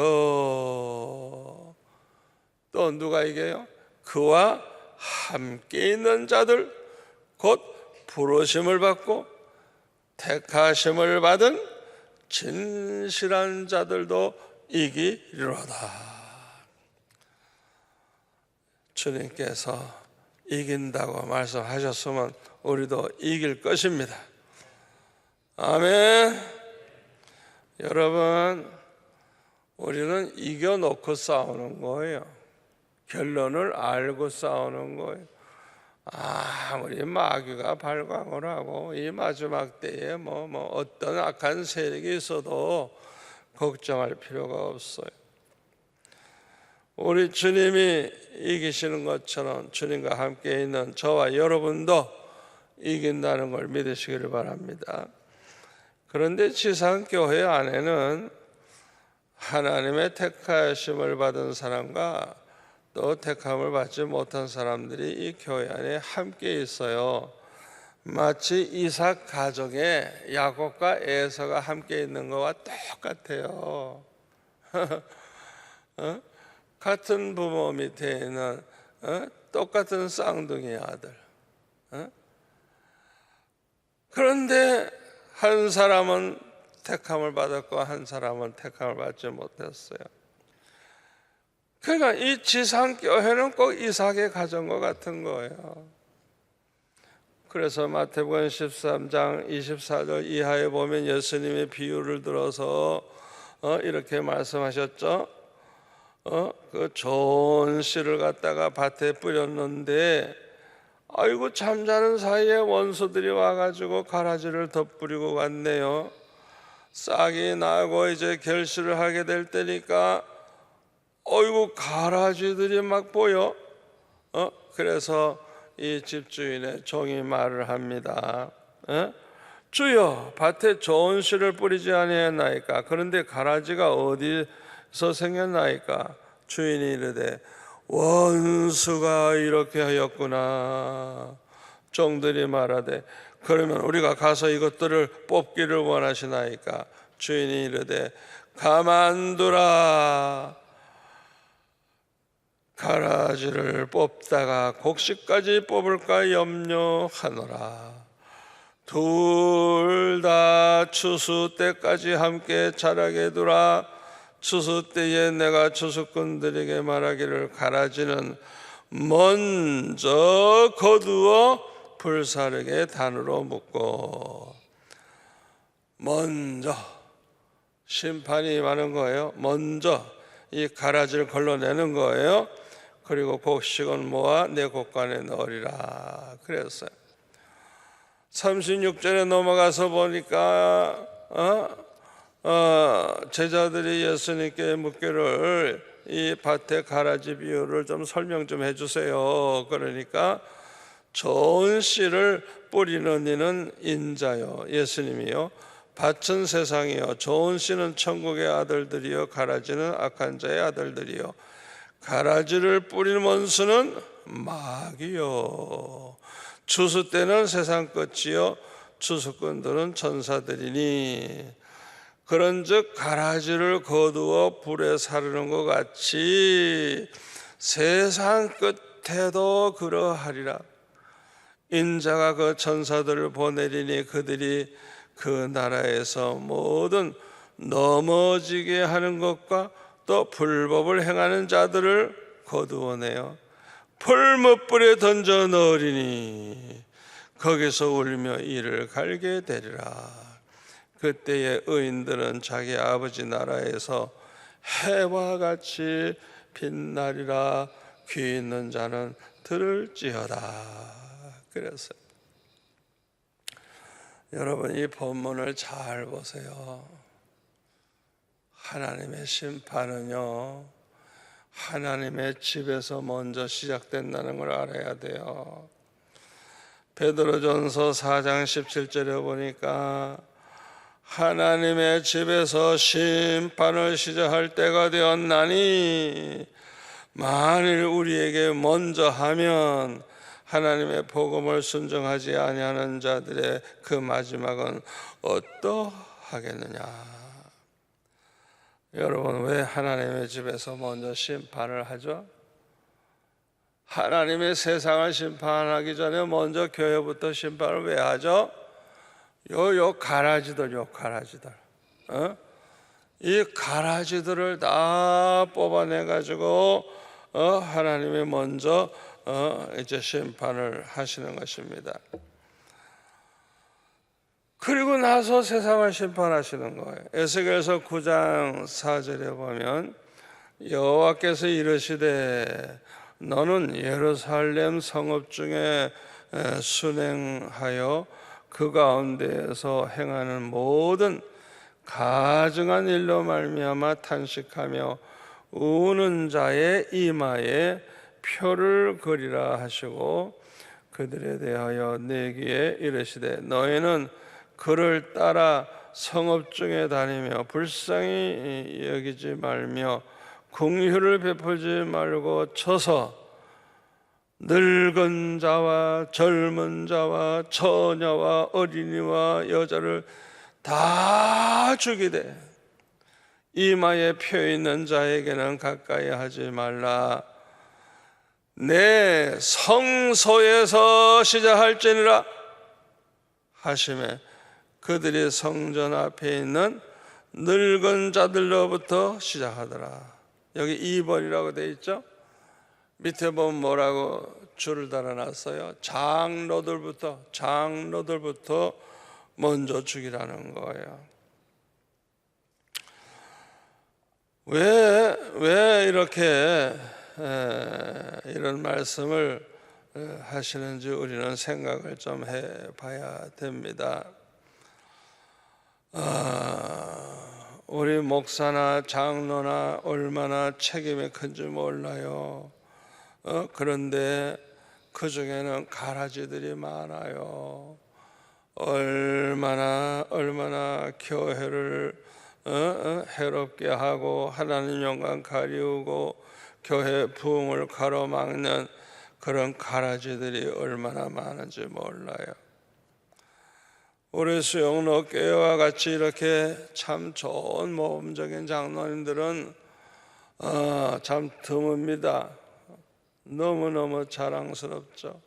또 누가 이겨요? 그와 함께 있는 자들, 곧 부르심을 받고 택하심을 받은 진실한 자들도 이기리로다. 주님께서 이긴다고 말씀하셨으면 우리도 이길 것입니다. 아멘. 여러분, 우리는 이겨놓고 싸우는 거예요. 결론을 알고 싸우는 거예요. 아무리 마귀가 발광을 하고 이 마지막 때에 어떤 악한 세력이 있어도 걱정할 필요가 없어요. 우리 주님이 이기시는 것처럼 주님과 함께 있는 저와 여러분도 이긴다는 걸 믿으시기를 바랍니다. 그런데 지상교회 안에는 하나님의 택하심을 받은 사람과 또 택함을 받지 못한 사람들이 이 교회 안에 함께 있어요. 마치 이삭 가정에 야곱과 에서가 함께 있는 것과 똑같아요. 같은 부모 밑에 있는 똑같은 쌍둥이 아들. 그런데 한 사람은 택함을 받았고 한 사람은 택함을 받지 못했어요. 그러니까 이 지상교회는 꼭 이삭의 가정과 같은 거예요. 그래서 마태복음 13장 24절 이하에 보면 예수님의 비유를 들어서 이렇게 말씀하셨죠. 그 좋은 씨를 갖다가 밭에 뿌렸는데 아이고 잠자는 사이에 원수들이 와가지고 가라지를 덧뿌리고 갔네요. 싹이 나고 이제 결실을 하게 될 때니까 어이구 가라지들이 막 보여. 그래서 이 집주인의 종이 말을 합니다. 주여, 밭에 좋은 씨를 뿌리지 아니했나이까? 그런데 가라지가 어디서 생겼나이까? 주인이 이르되 원수가 이렇게 하였구나. 종들이 말하되 그러면 우리가 가서 이것들을 뽑기를 원하시나이까? 주인이 이르되 가만두라. 가라지를 뽑다가 곡식까지 뽑을까 염려하노라. 둘 다 추수 때까지 함께 자라게 두라. 추수 때에 내가 추수꾼들에게 말하기를 가라지는 먼저 거두어 불사르게 단으로 묶고 먼저 심판이 임하는 거예요. 먼저 이 가라지를 걸러내는 거예요. 그리고 곡식은 모아 내 곡간에 넣으리라 그랬어요. 36절에 넘어가서 보니까 제자들이 예수님께 묻기를 이 밭의 가라지 비유를 좀 설명 좀 해주세요. 그러니까 좋은 씨를 뿌리는 이는 인자요, 예수님이요, 밭은 세상이요, 좋은 씨는 천국의 아들들이요, 가라지는 악한 자의 아들들이요, 가라지를 뿌리는 원수는 마귀요, 추수 때는 세상 끝이요, 추수꾼들은 천사들이니 그런즉 가라지를 거두어 불에 사르는 것 같이 세상 끝에도 그러하리라. 인자가 그 천사들을 보내리니 그들이 그 나라에서 모든 넘어지게 하는 것과 또 불법을 행하는 자들을 거두어내어 풀무불에 던져 넣으리니 거기서 울며 이를 갈게 되리라. 그때의 의인들은 자기 아버지 나라에서 해와 같이 빛나리라. 귀 있는 자는 들을지어다. 그랬어요. 여러분, 이 본문을 잘 보세요. 하나님의 심판은요, 하나님의 집에서 먼저 시작된다는 걸 알아야 돼요. 베드로전서 4장 17절에 보니까 하나님의 집에서 심판을 시작할 때가 되었나니 만일 우리에게 먼저 하면 하나님의 복음을 순종하지 아니하는 자들의 그 마지막은 어떠하겠느냐. 여러분, 왜 하나님의 집에서 먼저 심판을 하죠? 하나님의 세상을 심판하기 전에 먼저 교회부터 심판을 왜 하죠? 요 가라지들, 이 가라지들을 다 뽑아내 가지고 하나님이 먼저 이제 심판을 하시는 것입니다. 그리고 나서 세상을 심판하시는 거예요. 에스겔서 9장 4절에 보면 여호와께서 이르시되 너는 예루살렘 성읍 중에 순행하여 그 가운데에서 행하는 모든 가증한 일로 말미암아 탄식하며 우는 자의 이마에 표를 그리라 하시고 그들에 대하여 내 귀에 이르시되 너희는 그를 따라 성읍 중에 다니며 불쌍히 여기지 말며 긍휼을 베풀지 말고 쳐서 늙은 자와 젊은 자와 처녀와 어린이와 여자를 다 죽이되 이마에 표 있는 자에게는 가까이 하지 말라. 내 성소에서 시작할지니라 하시매 그들이 성전 앞에 있는 늙은 자들로부터 시작하더라. 여기 2번이라고 되어 있죠? 밑에 보면 뭐라고 줄을 달아놨어요? 장로들부터 먼저 죽이라는 거예요. 왜 이렇게 이런 말씀을 하시는지 우리는 생각을 좀 해봐야 됩니다. 우리 목사나 장로나 얼마나 책임이 큰지 몰라요. 그런데 그 중에는 가라지들이 많아요. 얼마나 교회를 해롭게 하고 하나님 영광 가리우고 교회 부흥을 가로막는 그런 가라지들이 얼마나 많은지 몰라요. 우리 수영로 교회와 같이 이렇게 참 좋은 모범적인 장로님들은 참 드뭅니다. 너무너무 자랑스럽죠.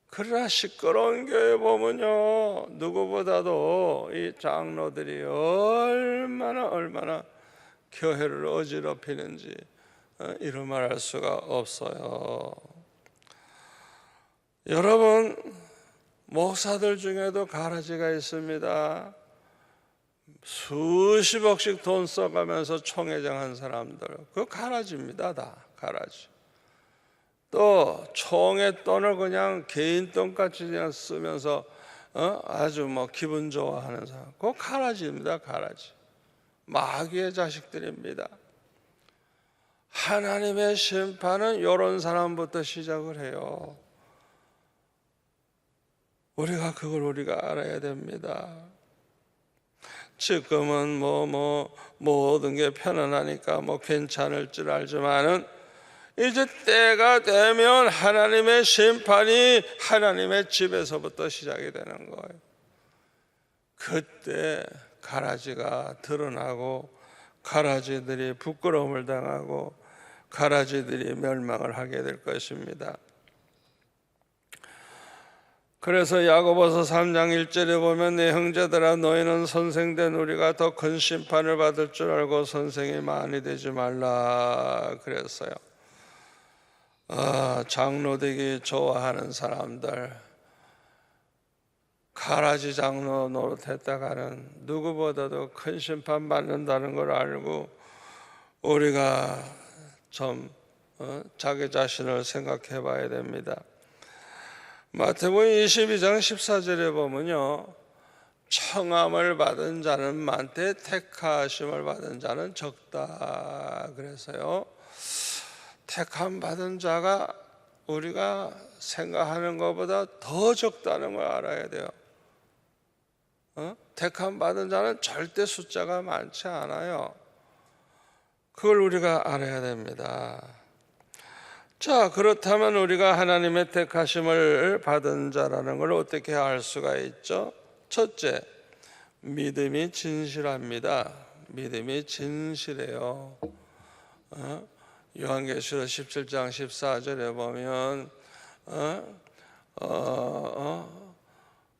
그러나 시끄러운 교회 보면요, 누구보다도 이 장로들이 얼마나 교회를 어지럽히는지 이루 말할 수가 없어요. 여러분, 목사들 중에도 가라지가 있습니다. 수십억씩 돈 써가면서 총회장 한 사람들, 그 가라지입니다. 다 가라지. 또 총회 돈을 그냥 개인 돈같이 그냥 쓰면서 아주 뭐 기분 좋아하는 사람, 그 가라지입니다. 가라지. 마귀의 자식들입니다. 하나님의 심판은 이런 사람부터 시작을 해요. 우리가 알아야 됩니다. 지금은 모든 게 편안하니까 괜찮을 줄 알지만은 이제 때가 되면 하나님의 심판이 하나님의 집에서부터 시작이 되는 거예요. 그때 가라지가 드러나고 가라지들이 부끄러움을 당하고 가라지들이 멸망을 하게 될 것입니다. 그래서 야고보서 3장 1절에 보면 내 형제들아 너희는 선생된 우리가 더 큰 심판을 받을 줄 알고 선생이 많이 되지 말라 그랬어요. 장로 되기 좋아하는 사람들, 가라지 장로 노릇했다가는 누구보다도 큰 심판 받는다는 걸 알고 우리가 좀 자기 자신을 생각해 봐야 됩니다. 마태복음 22장 14절에 보면요, 청함을 받은 자는 많되 택하심을 받은 자는 적다 그래서요, 택함 받은 자가 우리가 생각하는 것보다 더 적다는 걸 알아야 돼요. 택함 받은 자는 절대 숫자가 많지 않아요. 그걸 우리가 알아야 됩니다. 자, 그렇다면 우리가 하나님의 택하심을 받은 자라는 걸 어떻게 알 수가 있죠? 첫째, 믿음이 진실합니다. 믿음이 진실해요. 요한계시록 17장 14절에 보면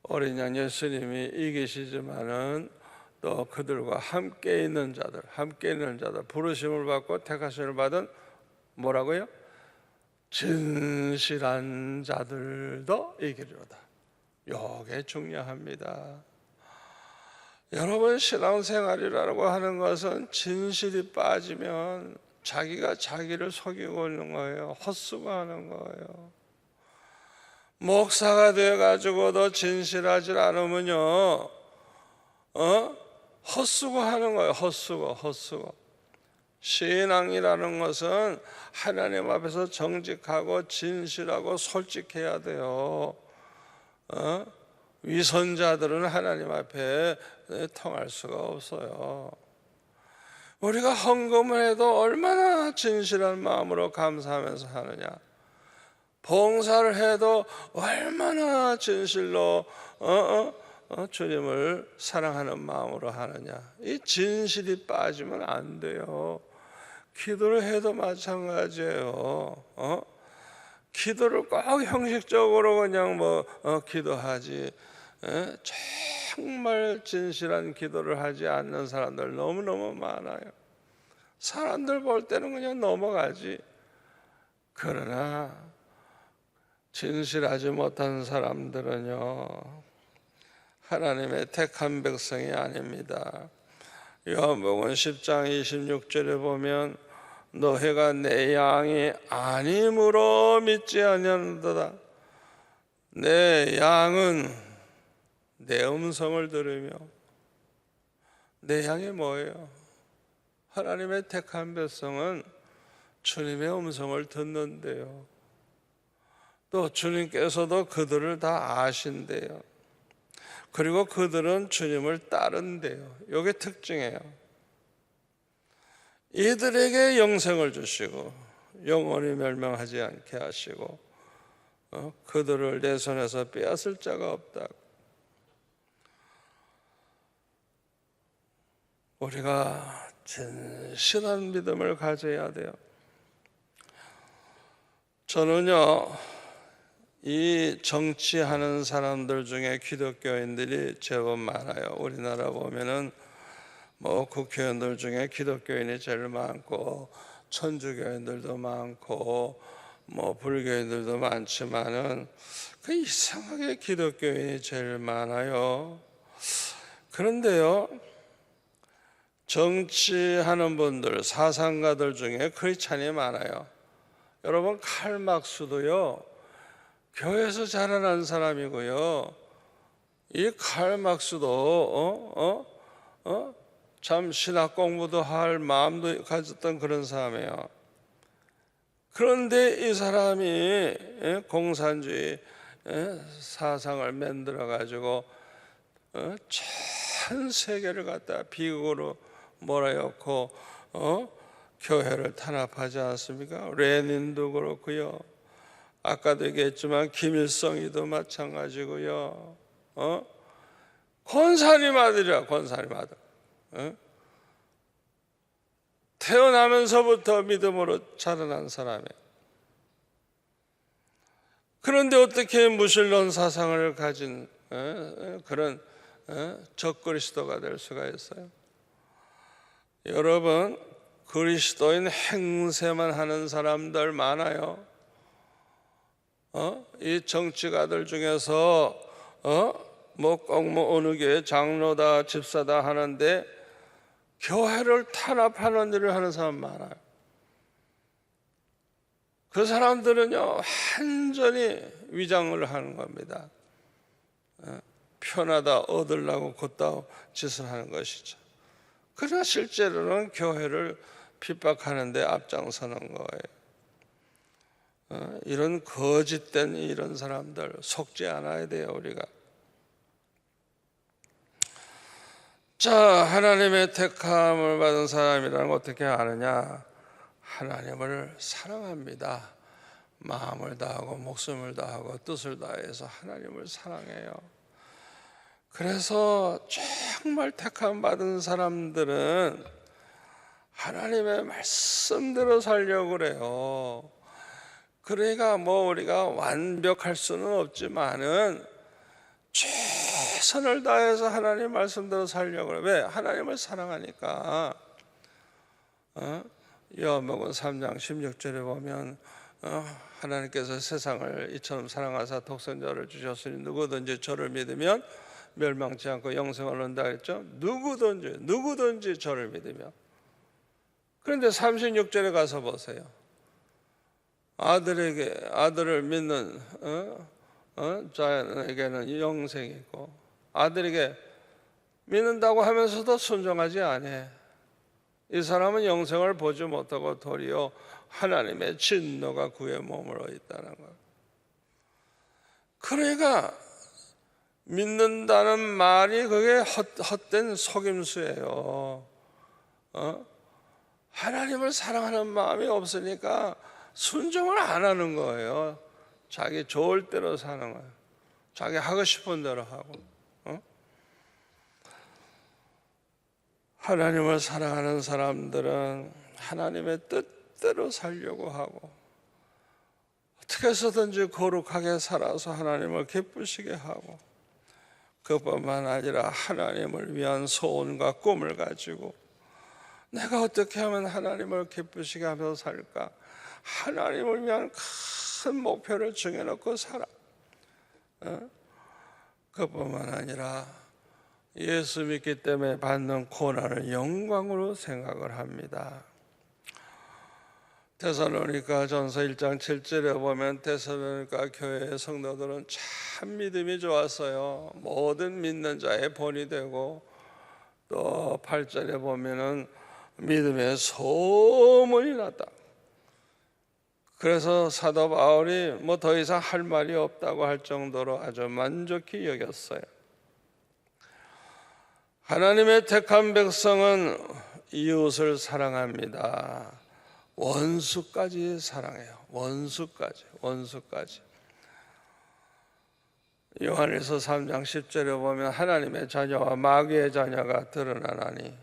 어린 양 예수님이 이기시지만은 또 그들과 함께 있는 자들 부르심을 받고 택하심을 받은 뭐라고요? 진실한 자들도 이기리로다. 이게 중요합니다. 여러분, 신앙생활이라고 하는 것은 진실이 빠지면 자기가 자기를 속이고 있는 거예요. 헛수고하는 거예요. 목사가 돼가지고도 진실하지 않으면요, 헛수고하는 거예요. 헛수고. 신앙이라는 것은 하나님 앞에서 정직하고 진실하고 솔직해야 돼요. 위선자들은 하나님 앞에 통할 수가 없어요. 우리가 헌금을 해도 얼마나 진실한 마음으로 감사하면서 하느냐, 봉사를 해도 얼마나 진실로 주님을 사랑하는 마음으로 하느냐. 이 진실이 빠지면 안 돼요. 기도를 해도 마찬가지예요. 기도를 꼭 형식적으로 그냥 기도하지, 정말 진실한 기도를 하지 않는 사람들 너무너무 많아요. 사람들 볼 때는 그냥 넘어가지. 그러나 진실하지 못한 사람들은요, 하나님의 택한 백성이 아닙니다. 요한복음 10장 26절에 보면 너희가 내 양이 아님으로 믿지 아니하는도다. 내 양은 내 음성을 들으며, 내 양이 뭐예요? 하나님의 택한 백성은 주님의 음성을 듣는데요, 또 주님께서도 그들을 다 아신대요. 그리고 그들은 주님을 따른대요. 이게 특징이에요. 이들에게 영생을 주시고 영원히 멸망하지 않게 하시고 그들을 내 손에서 빼앗을 자가 없다. 우리가 진실한 믿음을 가져야 돼요. 저는요, 이 정치하는 사람들 중에 기독교인들이 제법 많아요. 우리나라 보면은 국회의원들 중에 기독교인이 제일 많고 천주교인들도 많고 뭐 불교인들도 많지만은 그 이상하게 기독교인이 제일 많아요. 그런데요, 정치하는 분들, 사상가들 중에 크리스찬이 많아요. 여러분, 칼 막스도요 교회에서 자라난 사람이고요. 이 칼 막스도 참 신학 공부도 할 마음도 가졌던 그런 사람이에요. 그런데 이 사람이 공산주의 사상을 만들어 가지고 전 세계를 갖다 비극으로 몰아넣고 교회를 탄압하지 않습니까? 레닌도 그렇고요. 아까도 얘기했지만 김일성이도 마찬가지고요. 권사님 아들이야, 권사님 아들. 태어나면서부터 믿음으로 자라난 사람이에요. 그런데 어떻게 무신론 사상을 가진 그런 적그리스도가 될 수가 있어요? 여러분, 그리스도인 행세만 하는 사람들 많아요. 이 정치가들 중에서 꼭 어느 교회 장로다 집사다 하는데 교회를 탄압하는 일을 하는 사람 많아요. 그 사람들은요 완전히 위장을 하는 겁니다. 편하다 얻으려고 곧다운 짓을 하는 것이죠. 그러나 실제로는 교회를 핍박하는 데 앞장서는 거예요. 이런 거짓된 이런 사람들 속지 않아야 돼요, 우리가. 자, 하나님의 택함을 받은 사람이라는 걸 어떻게 아느냐? 하나님을 사랑합니다. 마음을 다하고 목숨을 다하고 뜻을 다해서 하나님을 사랑해요. 그래서 정말 택함 받은 사람들은 하나님의 말씀대로 살려고 그래요. 그러니까 뭐 우리가 완벽할 수는 없지만은 최선을 다해서 하나님 말씀대로 살려고 그래요. 왜? 하나님을 사랑하니까. 요한복음 3장 16절에 보면 하나님께서 세상을 이처럼 사랑하사 독생자를 주셨으니 누구든지 저를 믿으면 멸망치 않고 영생을 얻는다 했죠. 누구든지 저를 믿으면. 그런데 36절에 가서 보세요. 아들을 믿는 자에게는 영생이 있고 아들에게 믿는다고 하면서도 순종하지 않아. 이 사람은 영생을 보지 못하고 도리어 하나님의 진노가 그의 몸으로 있다는 거예요. 그러니까 믿는다는 말이 그게 헛된 속임수예요. 하나님을 사랑하는 마음이 없으니까 순종을 안 하는 거예요. 자기 좋을 대로 사는 거예요. 자기 하고 싶은 대로 하고. 하나님을 사랑하는 사람들은 하나님의 뜻대로 살려고 하고 어떻게 해서든지 거룩하게 살아서 하나님을 기쁘시게 하고 그뿐만 아니라 하나님을 위한 소원과 꿈을 가지고 내가 어떻게 하면 하나님을 기쁘시게 하면서 살까? 하나님을 위한 큰 목표를 정해놓고 살아. 그뿐만 아니라 예수 믿기 때문에 받는 고난을 영광으로 생각을 합니다. 데살로니가 전서 1장 7절에 보면 데살로니가 교회의 성도들은 참 믿음이 좋았어요. 모든 믿는 자의 본이 되고 또 8절에 보면은 믿음의 소문이 났다. 그래서 사도 바울이 뭐 더 이상 할 말이 없다고 할 정도로 아주 만족히 여겼어요. 하나님의 택한 백성은 이웃을 사랑합니다. 원수까지 사랑해요. 원수까지. 요한일서 3장 10절에 보면 하나님의 자녀와 마귀의 자녀가 드러나나니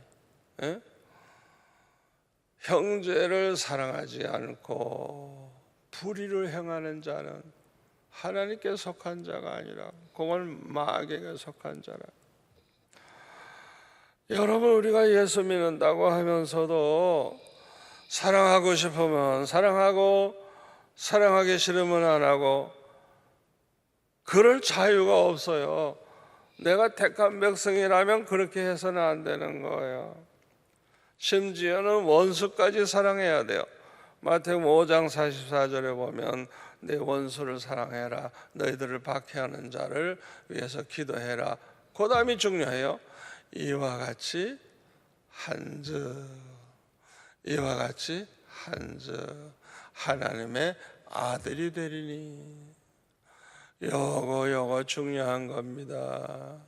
형제를 사랑하지 않고 불의를 행하는 자는 하나님께 속한 자가 아니라 그건 마귀에게 속한 자라. 여러분, 우리가 예수 믿는다고 하면서도 사랑하고 싶으면 사랑하고 사랑하기 싫으면 안 하고 그럴 자유가 없어요. 내가 택한 백성이라면 그렇게 해서는 안 되는 거예요. 심지어는 원수까지 사랑해야 돼요. 마태복음 5장 44절에 보면 내 원수를 사랑해라, 너희들을 박해하는 자를 위해서 기도해라. 그 다음이 중요해요. 이와 같이 한즉 하나님의 아들이 되리니. 요거 중요한 겁니다.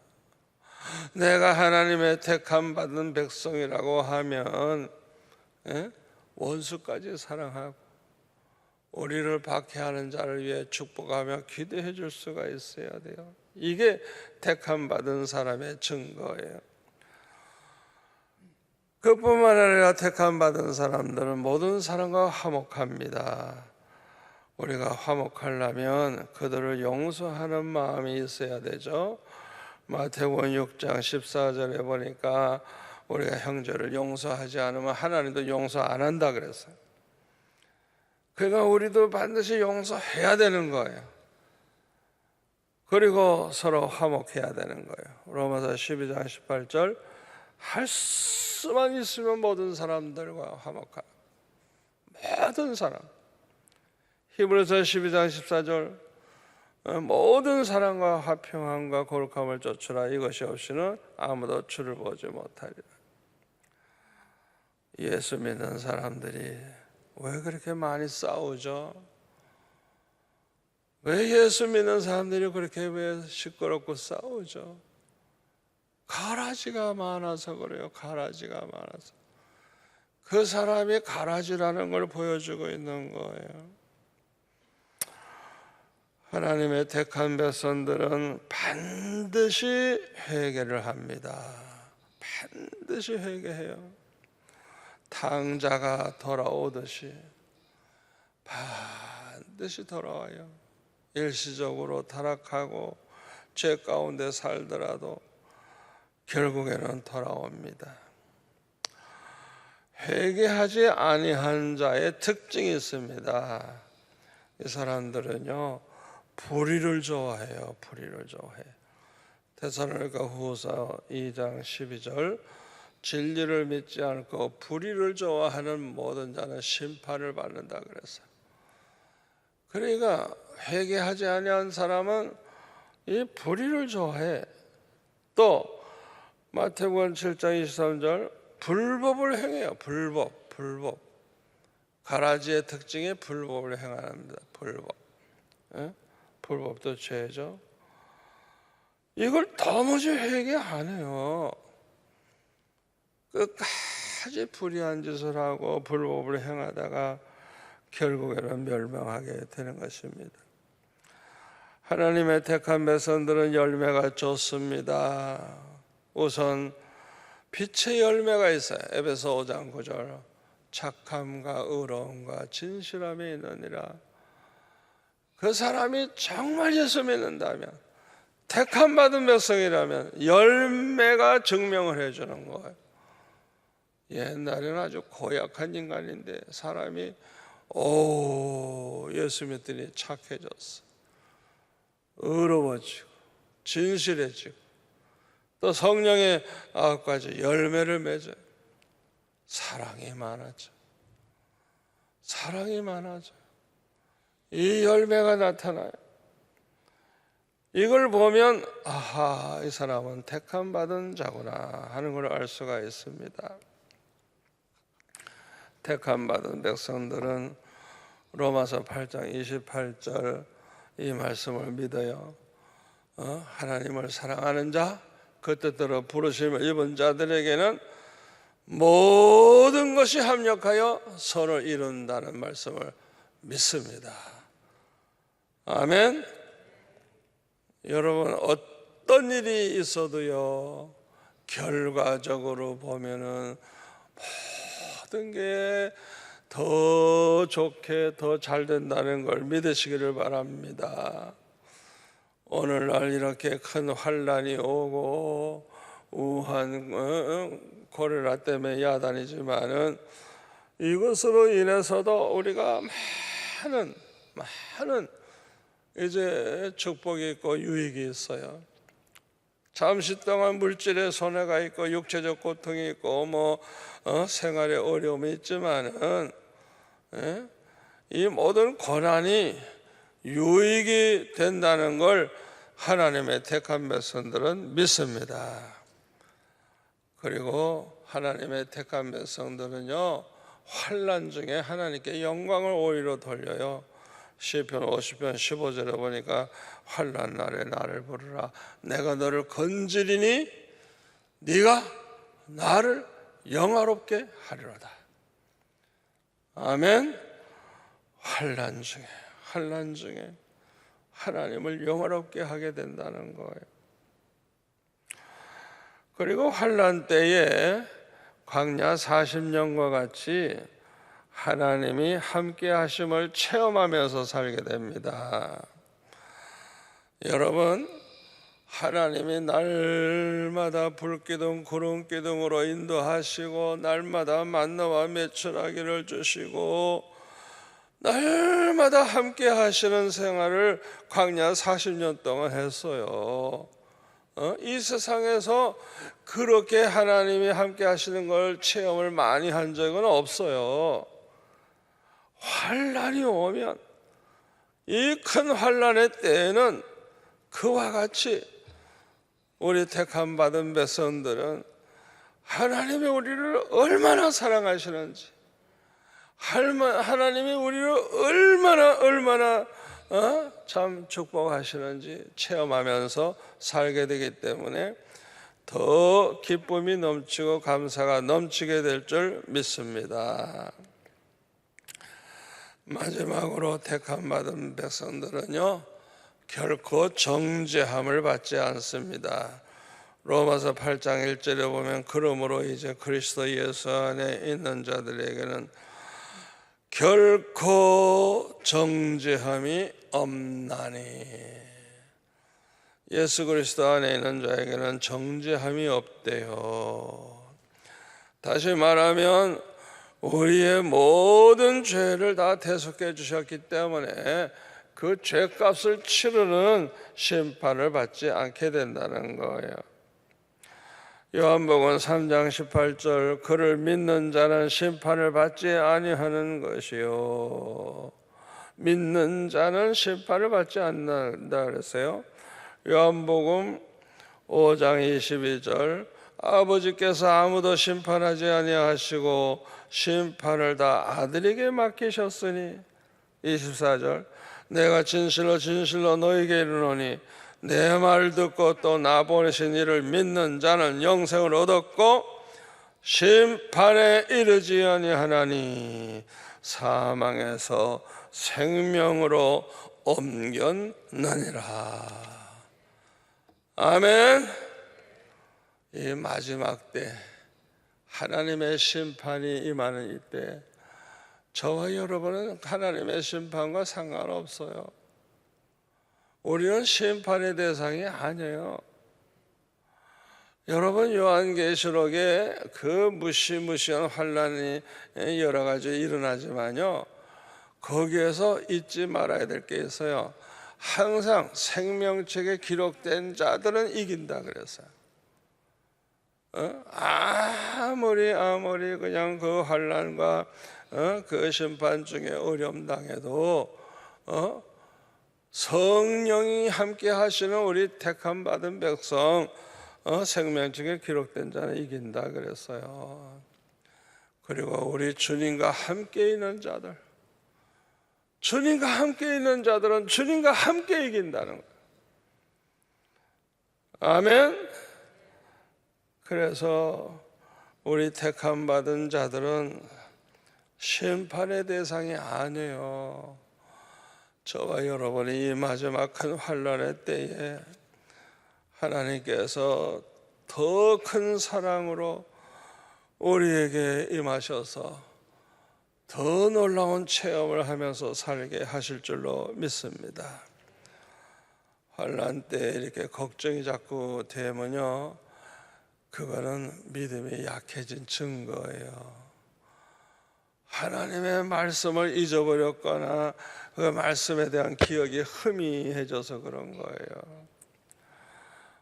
내가 하나님의 택함 받은 백성이라고 하면 원수까지 사랑하고 우리를 박해하는 자를 위해 축복하며 기도해 줄 수가 있어야 돼요. 이게 택함 받은 사람의 증거예요. 그뿐만 아니라 택함 받은 사람들은 모든 사람과 화목합니다. 우리가 화목하려면 그들을 용서하는 마음이 있어야 되죠. 마태복음 6장 14절에 보니까 우리가 형제를 용서하지 않으면 하나님도 용서 안 한다 그랬어요. 그러니까 우리도 반드시 용서해야 되는 거예요. 그리고 서로 화목해야 되는 거예요. 로마서 12장 18절 할 수만 있으면 모든 사람들과 화목하라. 모든 사람. 히브리서 12장 14절 모든 사람과 화평함과 거룩함을 쫓으라. 이것이 없이는 아무도 주를 보지 못하리라. 예수 믿는 사람들이 왜 그렇게 많이 싸우죠? 왜 예수 믿는 사람들이 그렇게 왜 시끄럽고 싸우죠? 가라지가 많아서 그래요. 가라지가 많아서. 그 사람이 가라지라는 걸 보여주고 있는 거예요. 하나님의 택한 백성들은 반드시 회개를 합니다. 반드시 회개해요. 탕자가 돌아오듯이 반드시 돌아와요. 일시적으로 타락하고 죄 가운데 살더라도 결국에는 돌아옵니다. 회개하지 아니한 자의 특징이 있습니다. 이 사람들은요 불의를 좋아해요. 불의를 좋아해. 데살로니가 후서 2장 12절 진리를 믿지 않고 불의를 좋아하는 모든 자는 심판을 받는다 그랬어요. 그러니까 회개하지 아니한 사람은 이 불의를 좋아해. 또 마태복음 7장 23절 불법을 행해요. 불법. 가라지의 특징이 불법을 행합니다. 불법. 불법도 죄죠. 이걸 도무지 회개 안 해요. 끝까지 불의한 짓을 하고 불법을 행하다가 결국에는 멸망하게 되는 것입니다. 하나님의 택한 백성들은 열매가 좋습니다. 우선 빛의 열매가 있어요. 에베소 5장 9절 착함과 의로움과 진실함이 있느니라. 그 사람이 정말 예수 믿는다면 택함 받은 백성이라면 열매가 증명을 해주는 거예요. 옛날에는 아주 고약한 인간인데 사람이 예수 믿더니 착해졌어. 의로워지고 진실해지고 또 성령의 9가지 열매를 맺어요. 사랑이 많아져. 이 열매가 나타나요. 이걸 보면 이 사람은 택함 받은 자구나 하는 걸 알 수가 있습니다. 택함 받은 백성들은 로마서 8장 28절 이 말씀을 믿어요. 하나님을 사랑하는 자, 그 뜻대로 부르심을 입은 자들에게는 모든 것이 합력하여 선을 이룬다는 말씀을 믿습니다. 아멘. 여러분 어떤 일이 있어도요 결과적으로 보면은 모든 게 더 좋게 더 잘 된다는 걸 믿으시기를 바랍니다. 오늘날 이렇게 큰 환란이 오고 우한 코로나 때문에 야단이지만은 이것으로 인해서도 우리가 많은 많은 이제 축복이 있고 유익이 있어요. 잠시 동안 물질의 손해가 있고 육체적 고통이 있고 생활의 어려움이 있지만은 이 모든 고난이 유익이 된다는 걸 하나님의 택한 백성들은 믿습니다. 그리고 하나님의 택한 백성들은요, 환난 중에 하나님께 영광을 오히려 돌려요. 시편 50편 15절에 보니까 환난 날에 나를 부르라, 내가 너를 건지리니 네가 나를 영화롭게 하리로다. 아멘. 환난 중에 하나님을 영화롭게 하게 된다는 거예요. 그리고 환난 때에 광야 40년과 같이 하나님이 함께 하심을 체험하면서 살게 됩니다. 여러분, 하나님이 날마다 불기둥 구름기둥으로 인도하시고 날마다 만나와 매출하기를 주시고 날마다 함께 하시는 생활을 광야 40년 동안 했어요. 이 세상에서 그렇게 하나님이 함께 하시는 걸 체험을 많이 한 적은 없어요. 환난이 오면, 이 큰 환난의 때에는 그와 같이 우리 택함 받은 백성들은 하나님이 우리를 얼마나 사랑하시는지, 하나님이 우리를 얼마나 참 축복하시는지 체험하면서 살게 되기 때문에 더 기쁨이 넘치고 감사가 넘치게 될 줄 믿습니다. 마지막으로 택함 받은 백성들은요, 결코 정죄함을 받지 않습니다. 로마서 8장 1절에 보면 그러므로 이제 그리스도 예수 안에 있는 자들에게는 결코 정죄함이 없나니, 예수 그리스도 안에 있는 자에게는 정죄함이 없대요. 다시 말하면 우리의 모든 죄를 다 대속해 주셨기 때문에 그 죄값을 치르는 심판을 받지 않게 된다는 거예요. 요한복음 3장 18절, 그를 믿는 자는 심판을 받지 아니하는 것이요, 믿는 자는 심판을 받지 않는다 그랬어요. 요한복음 5장 22절, 아버지께서 아무도 심판하지 아니하시고 심판을 다 아들에게 맡기셨으니, 24절, 내가 진실로 너에게 이르노니 내 말 듣고 또 나 보내신 이를 믿는 자는 영생을 얻었고 심판에 이르지 아니하나니 사망에서 생명으로 옮겼느니라. 아멘. 이 마지막 때 하나님의 심판이 임하는 이때 저와 여러분은 하나님의 심판과 상관없어요. 우리는 심판의 대상이 아니에요. 여러분, 요한계시록에 그 무시무시한 환난이 여러 가지 일어나지만요, 거기에서 잊지 말아야 될 게 있어요. 항상 생명책에 기록된 자들은 이긴다 그랬어요. 아무리 그냥 그 환난과 그 심판 중에 어려움 당해도 성령이 함께 하시는 우리 택함 받은 백성, 생명책에 기록된 자는 이긴다 그랬어요. 그리고 우리 주님과 함께 있는 자들, 주님과 함께 있는 자들은 주님과 함께 이긴다는 거예요. 아멘. 그래서 우리 택함 받은 자들은 심판의 대상이 아니에요. 저와 여러분이 이 마지막 큰 환난의 때에 하나님께서 더 큰 사랑으로 우리에게 임하셔서 더 놀라운 체험을 하면서 살게 하실 줄로 믿습니다. 환난 때 이렇게 걱정이 자꾸 되면요, 그거는 믿음이 약해진 증거예요. 하나님의 말씀을 잊어버렸거나 그 말씀에 대한 기억이 희미해져서 그런 거예요.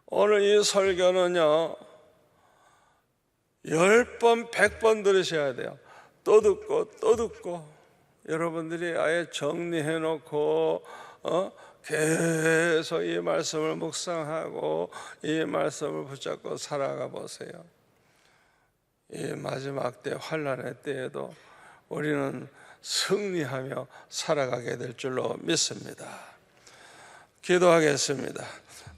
오늘 이 설교는요 10번 100번 들으셔야 돼요. 또 듣고 또 듣고 여러분들이 아예 정리해 놓고 계속 이 말씀을 묵상하고 이 말씀을 붙잡고 살아가 보세요. 이 마지막 때 환난의 때에도 우리는 승리하며 살아가게 될 줄로 믿습니다. 기도하겠습니다.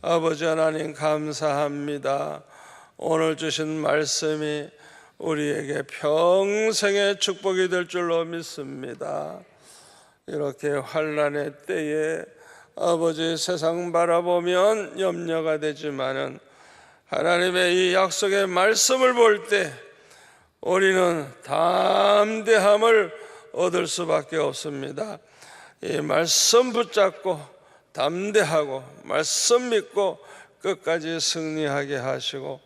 아버지 하나님 감사합니다. 오늘 주신 말씀이 우리에게 평생의 축복이 될 줄로 믿습니다. 이렇게 환난의 때에 아버지 세상 바라보면 염려가 되지만은 하나님의 이 약속의 말씀을 볼 때 우리는 담대함을 얻을 수밖에 없습니다. 이 말씀 붙잡고 담대하고 말씀 믿고 끝까지 승리하게 하시고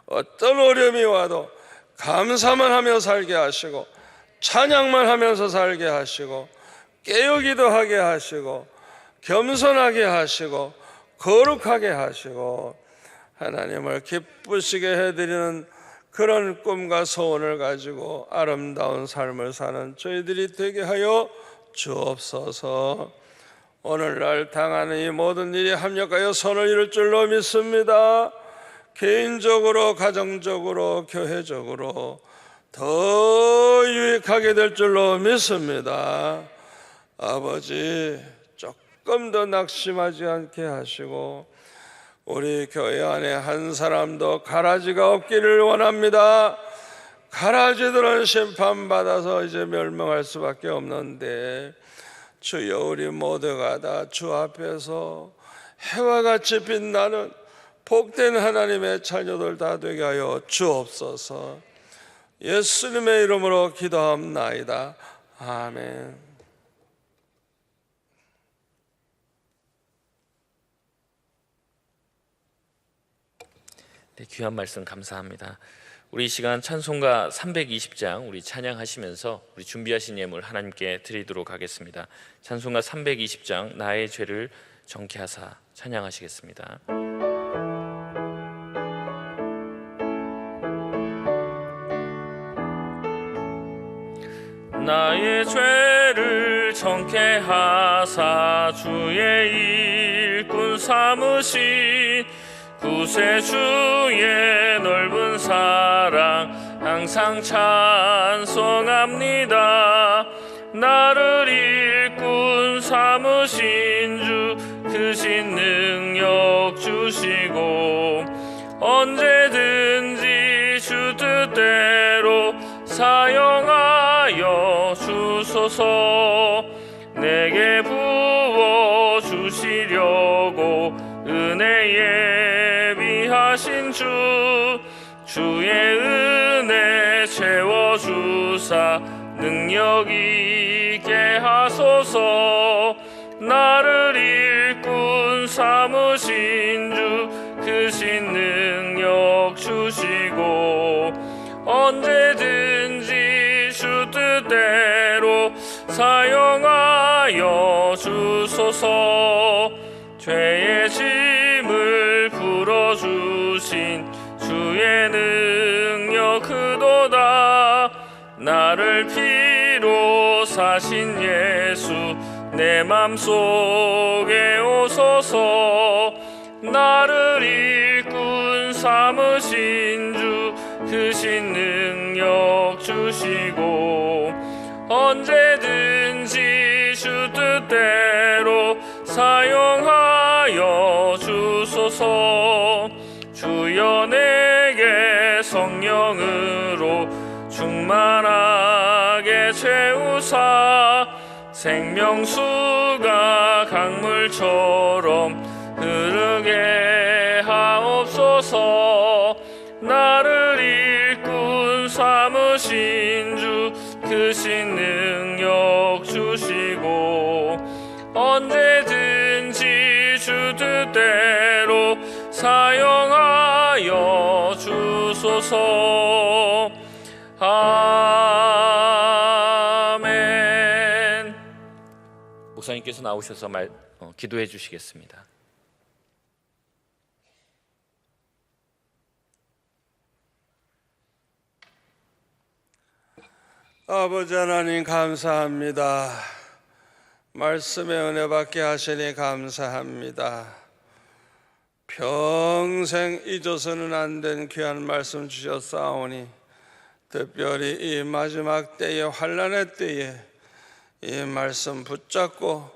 어떤 어려움이 와도 감사만 하며 살게 하시고 찬양만 하면서 살게 하시고 깨우기도 하게 하시고 겸손하게 하시고 거룩하게 하시고 하나님을 기쁘시게 해드리는 그런 꿈과 소원을 가지고 아름다운 삶을 사는 저희들이 되게 하여 주옵소서. 오늘날 당하는 이 모든 일이 합력하여 선을 이룰 줄로 믿습니다. 개인적으로 가정적으로 교회적으로 더 유익하게 될 줄로 믿습니다. 아버지 조금 더 낙심하지 않게 하시고 우리 교회 안에 한 사람도 가라지가 없기를 원합니다. 가라지들은 심판받아서 이제 멸망할 수밖에 없는데 주여 우리 모두가 다 주 앞에서 해와 같이 빛나는 복된 하나님의 자녀들 다 되게 하여 주옵소서. 예수님의 이름으로 기도합나이다. 아멘. 네, 귀한 말씀 감사합니다. 우리 이 시간 찬송가 320장 우리 찬양하시면서 우리 준비하신 예물 하나님께 드리도록 하겠습니다. 찬송가 320장 나의 죄를 정케하사 찬양하시겠습니다. 나의 죄를 정케하사 주의 일꾼 삼으신 구세주의 넓은 사랑 항상 찬송합니다. 나를 일꾼 삼으신 주 크신 능력 주시고 언제든지 주 뜻대로 사용하여 주소서. 내게 부어 주시려고 은혜 예비하신 주 주의 은혜 채워주사 능력 있게 하소서. 나를 일꾼 삼으신 주 크신 능력 주시고 언제든지 주 뜻대로 사용하여 주소서. 죄의 짐을 풀어주신 주의 능력 크도다. 나를 피로 사신 예수 내 맘속에 오소서. 나를 일꾼 삼으신 주 크신 능력 주시고 언제든지 주 뜻대로 사용하여 주소서. 주여 내게 성령으로 충만하게 채우사 생명수가 강물처럼 흐르게 하옵소서. 나를 일꾼 삼으신 주 크신 능력 주시고 언제든지 주 뜻대로 사용하여 주소서. 아멘. 목사님께서 나오셔서 기도해 주시겠습니다. 아버지 하나님 감사합니다. 말씀의 은혜 받게 하시니 감사합니다. 평생 잊어서는 안 된 귀한 말씀 주셨사오니 특별히 이 마지막 때에, 환난의 때에 이 말씀 붙잡고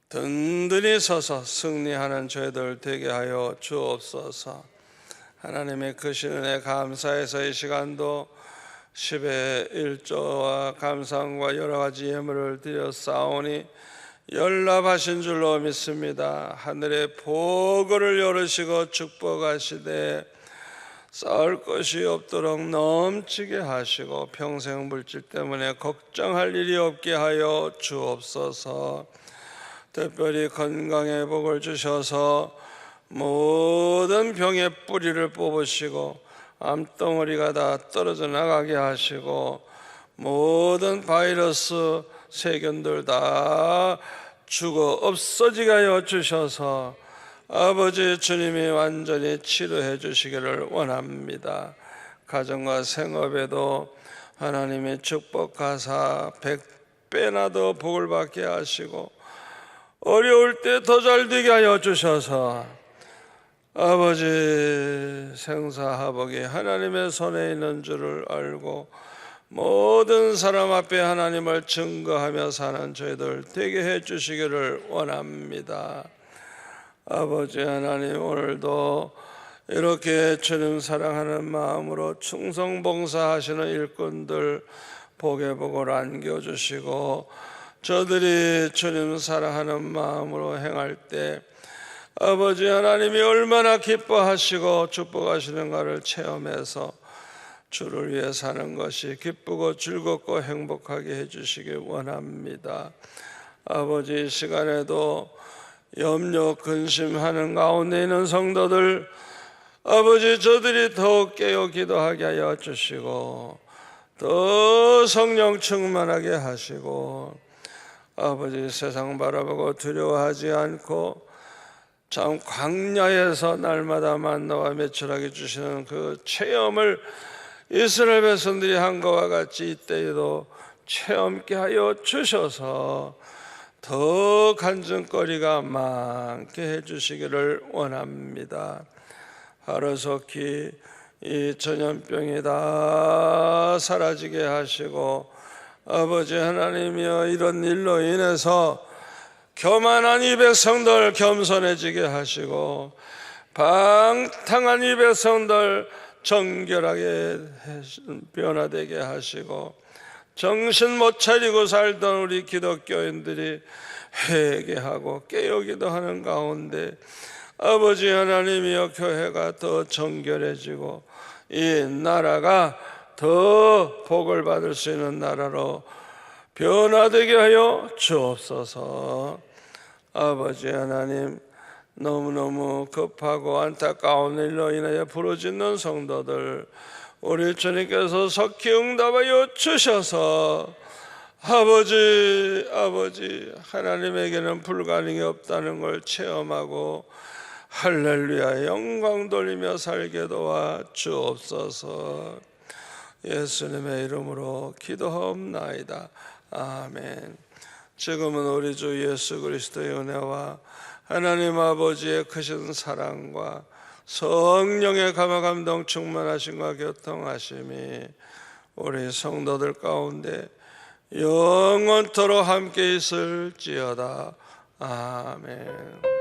든든히 서서 승리하는 저희들 되게 하여 주옵소서. 하나님의 크신 은혜 감사해서 이 시간도 10의 1조와 감사함과 여러 가지 예물을 드렸사오니 연락하신 줄로 믿습니다. 하늘의 보고를 열으시고 축복하시되 쌓을 것이 없도록 넘치게 하시고 평생 물질 때문에 걱정할 일이 없게 하여 주옵소서. 특별히 건강의 복을 주셔서 모든 병의 뿌리를 뽑으시고 암덩어리가 다 떨어져 나가게 하시고 모든 바이러스 세균들 다 죽어 없어지게 하여 주셔서 아버지 주님이 완전히 치료해 주시기를 원합니다. 가정과 생업에도 하나님의 축복하사 100배나 더 복을 받게 하시고 어려울 때 더 잘 되게 하여 주셔서 아버지 생사화복이 하나님의 손에 있는 줄을 알고 모든 사람 앞에 하나님을 증거하며 사는 저희들 되게 해 주시기를 원합니다. 아버지 하나님, 오늘도 이렇게 주님 사랑하는 마음으로 충성봉사하시는 일꾼들 복의 복을 안겨주시고 저들이 주님 사랑하는 마음으로 행할 때 아버지 하나님이 얼마나 기뻐하시고 축복하시는가를 체험해서 주를 위해 사는 것이 기쁘고 즐겁고 행복하게 해주시기 원합니다. 아버지, 이 시간에도 염려 근심하는 가운데 있는 성도들 아버지, 저들이 더욱 깨어 기도하게 하여 주시고 더 성령 충만하게 하시고 아버지, 세상 바라보고 두려워하지 않고 참 광야에서 날마다 만나와 매출하게 주시는 그 체험을 이스라엘 백성들이 한 것과 같이 이때에도 체험케 하여 주셔서 더 간증거리가 많게 해주시기를 원합니다. 하루속히 이 전염병이 다 사라지게 하시고 아버지 하나님이여, 이런 일로 인해서 교만한 이 백성들 겸손해지게 하시고 방탕한 이 백성들 정결하게 변화되게 하시고 정신 못 차리고 살던 우리 기독교인들이 회개하고 깨어기도 하는 가운데 아버지 하나님이여, 교회가 더 정결해지고 이 나라가 더 복을 받을 수 있는 나라로 변화되게 하여 주옵소서. 아버지 하나님, 너무너무 급하고 안타까운 일로 인하여 부르짖는 성도들 우리 주님께서 속히 응답하여 주셔서 아버지 하나님에게는 불가능이 없다는 걸 체험하고 할렐루야 영광 돌리며 살게 도와 주옵소서. 예수님의 이름으로 기도하옵나이다. 아멘. 지금은 우리 주 예수 그리스도의 은혜와 하나님 아버지의 크신 사랑과 성령의 감화감동 충만하심과 교통하심이 우리 성도들 가운데 영원토록 함께 있을지어다. 아멘.